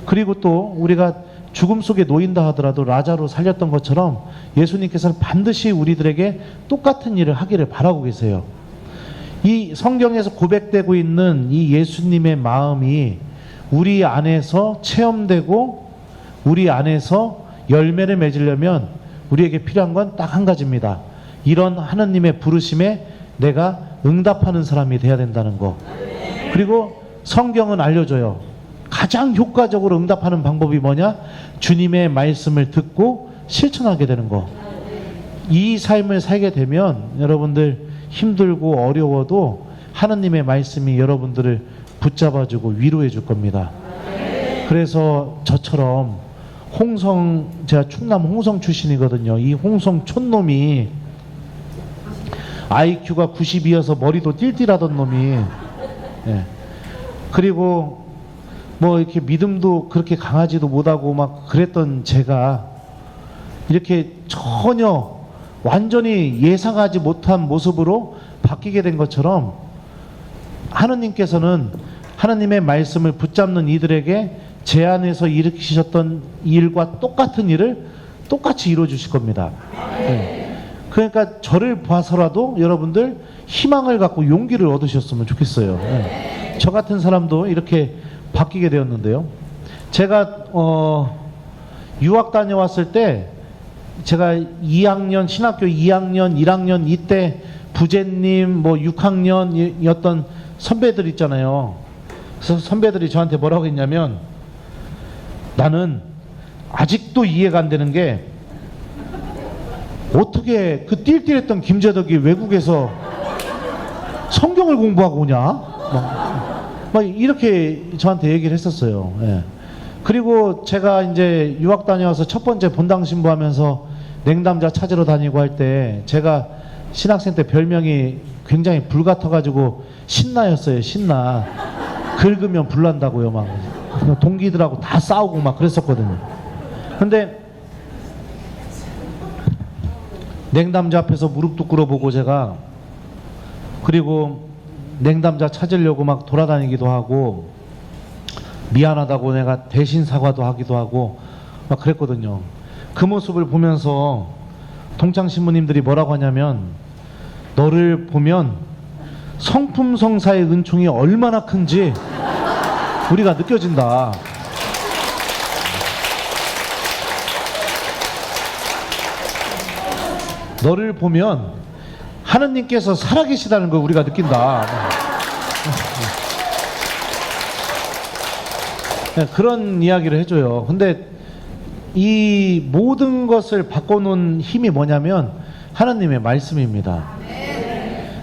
그리고 또 우리가 죽음 속에 놓인다 하더라도 라자로 살렸던 것처럼 예수님께서는 반드시 우리들에게 똑같은 일을 하기를 바라고 계세요. 이 성경에서 고백되고 있는 이 예수님의 마음이 우리 안에서 체험되고 우리 안에서 열매를 맺으려면 우리에게 필요한 건 딱 한 가지입니다. 이런 하느님의 부르심에 내가 응답하는 사람이 돼야 된다는 거. 그리고 성경은 알려줘요. 가장 효과적으로 응답하는 방법이 뭐냐? 주님의 말씀을 듣고 실천하게 되는 거. 이 삶을 살게 되면 여러분들 힘들고 어려워도 하느님의 말씀이 여러분들을 붙잡아주고 위로해 줄 겁니다. 그래서 저처럼 제가 충남 홍성 출신이거든요. 이 홍성 촌놈이 IQ가 92여서 머리도 띨띨하던 놈이 그리고 뭐 이렇게 믿음도 그렇게 강하지도 못하고 막 그랬던 제가 이렇게 전혀 완전히 예상하지 못한 모습으로 바뀌게 된 것처럼 하느님께서는 하느님의 말씀을 붙잡는 이들에게 제 안에서 일으키셨던 일과 똑같은 일을 똑같이 이루어 주실 겁니다. 그러니까 저를 봐서라도 여러분들 희망을 갖고 용기를 얻으셨으면 좋겠어요. 저 같은 사람도 이렇게 바뀌게 되었는데요. 제가 유학 다녀왔을 때 제가 2학년 신학교 2학년 1학년 이때 부제님 뭐 6학년이었던 선배들 있잖아요. 그래서 선배들이 저한테 뭐라고 했냐면 나는 아직도 이해가 안 되는 게 어떻게 그 띨띨했던 김재덕이 외국에서 성경을 공부하고 오냐? 막 이렇게 저한테 얘기를 했었어요. 그리고 제가 이제 유학 다녀와서 첫 번째 본당 신부하면서 냉담자 찾으러 다니고 할 때 제가 신학생 때 별명이 굉장히 불같아가지고 신나였어요. 신나. 긁으면 불난다고요. 막 동기들하고 다 싸우고 막 그랬었거든요. 근데 냉담자 앞에서 무릎도 꿇어보고 제가 그리고 냉담자 찾으려고 막 돌아다니기도 하고 미안하다고 내가 대신 사과도 하기도 하고 막 그랬거든요. 그 모습을 보면서 동창 신부님들이 뭐라고 하냐면 너를 보면 성품성사의 은총이 얼마나 큰지 우리가 느껴진다. 너를 보면 하느님께서 살아계시다는 걸 우리가 느낀다. 그런 이야기를 해줘요. 근데 이 모든 것을 바꿔놓은 힘이 뭐냐면 하나님의 말씀입니다.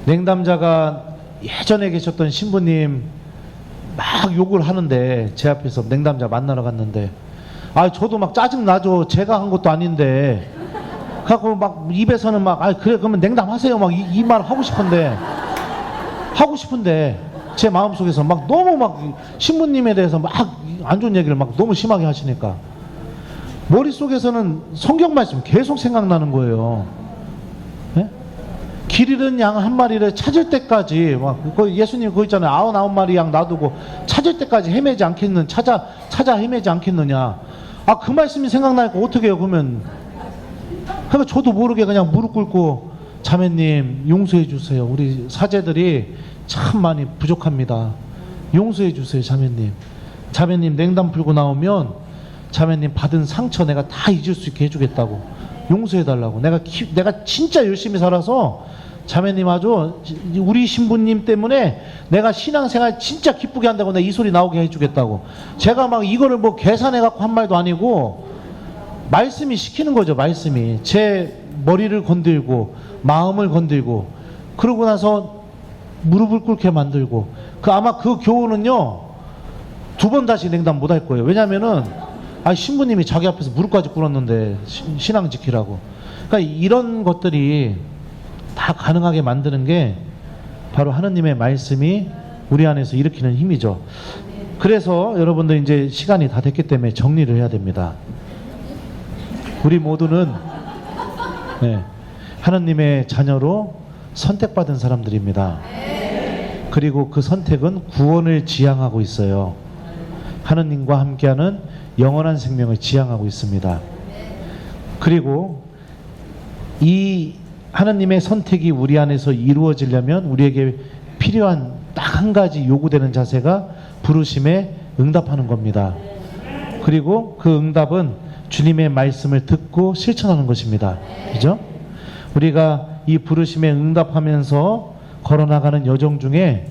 냉담자가 예전에 계셨던 신부님 막 욕을 하는데 제 앞에서 냉담자 만나러 갔는데 저도 막 짜증나죠. 제가 한 것도 아닌데 그래갖고 막 입에서는 막 그래 그러면 냉담하세요 막 이 말 하고 싶은데 제 마음속에서 막 너무 막 신부님에 대해서 막 안 좋은 얘기를 막 너무 심하게 하시니까 머릿속에서는 성경 말씀 계속 생각나는 거예요. 예? 길 잃은 양 한 마리를 찾을 때까지 막 예수님 그거 있잖아요. 99마리 양 놔두고 찾을 때까지 헤매지 않겠는 찾아 헤매지 않겠느냐. 그 말씀이 생각나니까 어떻게 해요 그러면. 그러니까 저도 모르게 그냥 무릎 꿇고 자매님 용서해 주세요. 우리 사제들이 참 많이 부족합니다. 용서해 주세요 자매님. 자매님 냉담 풀고 나오면 자매님 받은 상처 내가 다 잊을 수 있게 해주겠다고 용서해 달라고. 내가 진짜 열심히 살아서 자매님 아주 우리 신부님 때문에 내가 신앙생활 진짜 기쁘게 한다고 내가 이 소리 나오게 해주겠다고. 제가 막 이거를 뭐 계산해 갖고 한 말도 아니고 말씀이 시키는 거죠. 말씀이 제 머리를 건들고 마음을 건들고 그러고 나서 무릎을 꿇게 만들고 아마 그 교훈은요 2번 다시 냉담 못 할 거예요. 왜냐면은 신부님이 자기 앞에서 무릎까지 꿇었는데 신앙 지키라고. 그러니까 이런 것들이 다 가능하게 만드는 게 바로 하느님의 말씀이 우리 안에서 일으키는 힘이죠. 그래서 여러분들 이제 시간이 다 됐기 때문에 정리를 해야 됩니다. 우리 모두는 하느님의 자녀로 선택받은 사람들입니다. 그리고 그 선택은 구원을 지향하고 있어요. 하느님과 함께하는 영원한 생명을 지향하고 있습니다. 그리고 이 하느님의 선택이 우리 안에서 이루어지려면 우리에게 필요한 딱 한 가지 요구되는 자세가 부르심에 응답하는 겁니다. 그리고 그 응답은 주님의 말씀을 듣고 실천하는 것입니다. 그죠? 우리가 이 부르심에 응답하면서 걸어나가는 여정 중에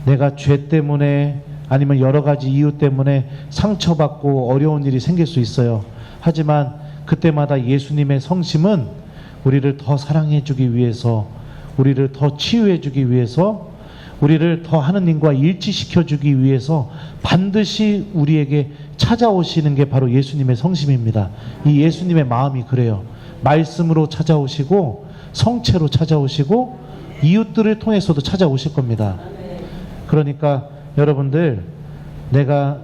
내가 죄 때문에 아니면 여러 가지 이유 때문에 상처받고 어려운 일이 생길 수 있어요. 하지만 그때마다 예수님의 성심은 우리를 더 사랑해 주기 위해서, 우리를 더 치유해 주기 위해서, 우리를 더 하느님과 일치시켜 주기 위해서 반드시 우리에게 찾아오시는 게 바로 예수님의 성심입니다. 이 예수님의 마음이 그래요. 말씀으로 찾아오시고 성체로 찾아오시고 이웃들을 통해서도 찾아오실 겁니다. 그러니까 여러분들 내가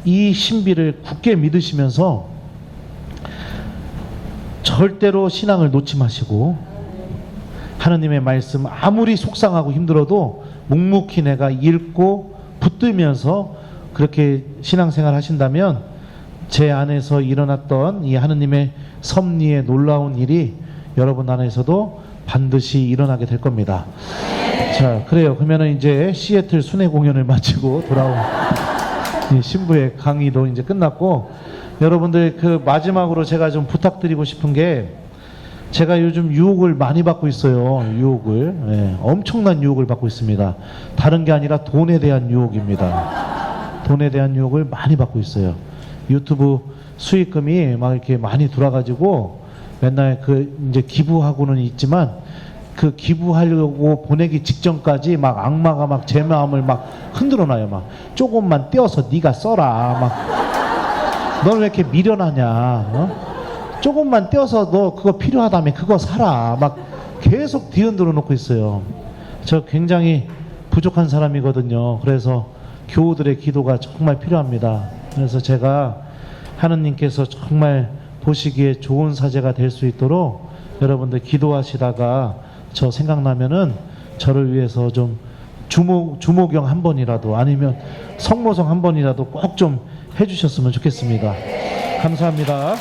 이 신비를 굳게 믿으시면서 절대로 신앙을 놓지 마시고 하느님의 말씀 아무리 속상하고 힘들어도 묵묵히 내가 읽고 붙들면서 그렇게 신앙생활 하신다면 제 안에서 일어났던 이 하느님의 섭리의 놀라운 일이 여러분 안에서도 반드시 일어나게 될 겁니다. 자, 그래요. 그러면은 이제 시애틀 순회 공연을 마치고 돌아온 신부의 강의도 이제 끝났고, 여러분들 그 마지막으로 제가 좀 부탁드리고 싶은 게, 제가 요즘 유혹을 많이 받고 있어요. 유혹을. 엄청난 유혹을 받고 있습니다. 다른 게 아니라 돈에 대한 유혹입니다. 돈에 대한 유혹을 많이 받고 있어요. 유튜브 수익금이 막 이렇게 많이 들어와가지고 맨날 그 이제 기부하고는 있지만 그 기부하려고 보내기 직전까지 막 악마가 막 제 마음을 막 흔들어놔요. 막 조금만 떼어서 네가 써라. 막 너는 왜 이렇게 미련하냐? 어? 조금만 떼어서 너 그거 필요하다며 그거 사라. 막 계속 뒤흔들어 놓고 있어요. 저 굉장히 부족한 사람이거든요. 그래서 교우들의 기도가 정말 필요합니다. 그래서 제가 하느님께서 정말 보시기에 좋은 사제가 될 수 있도록 여러분들 기도하시다가 저 생각나면은 저를 위해서 좀 주모경 한 번이라도 아니면 성모성 한 번이라도 꼭 좀 해주셨으면 좋겠습니다. 감사합니다.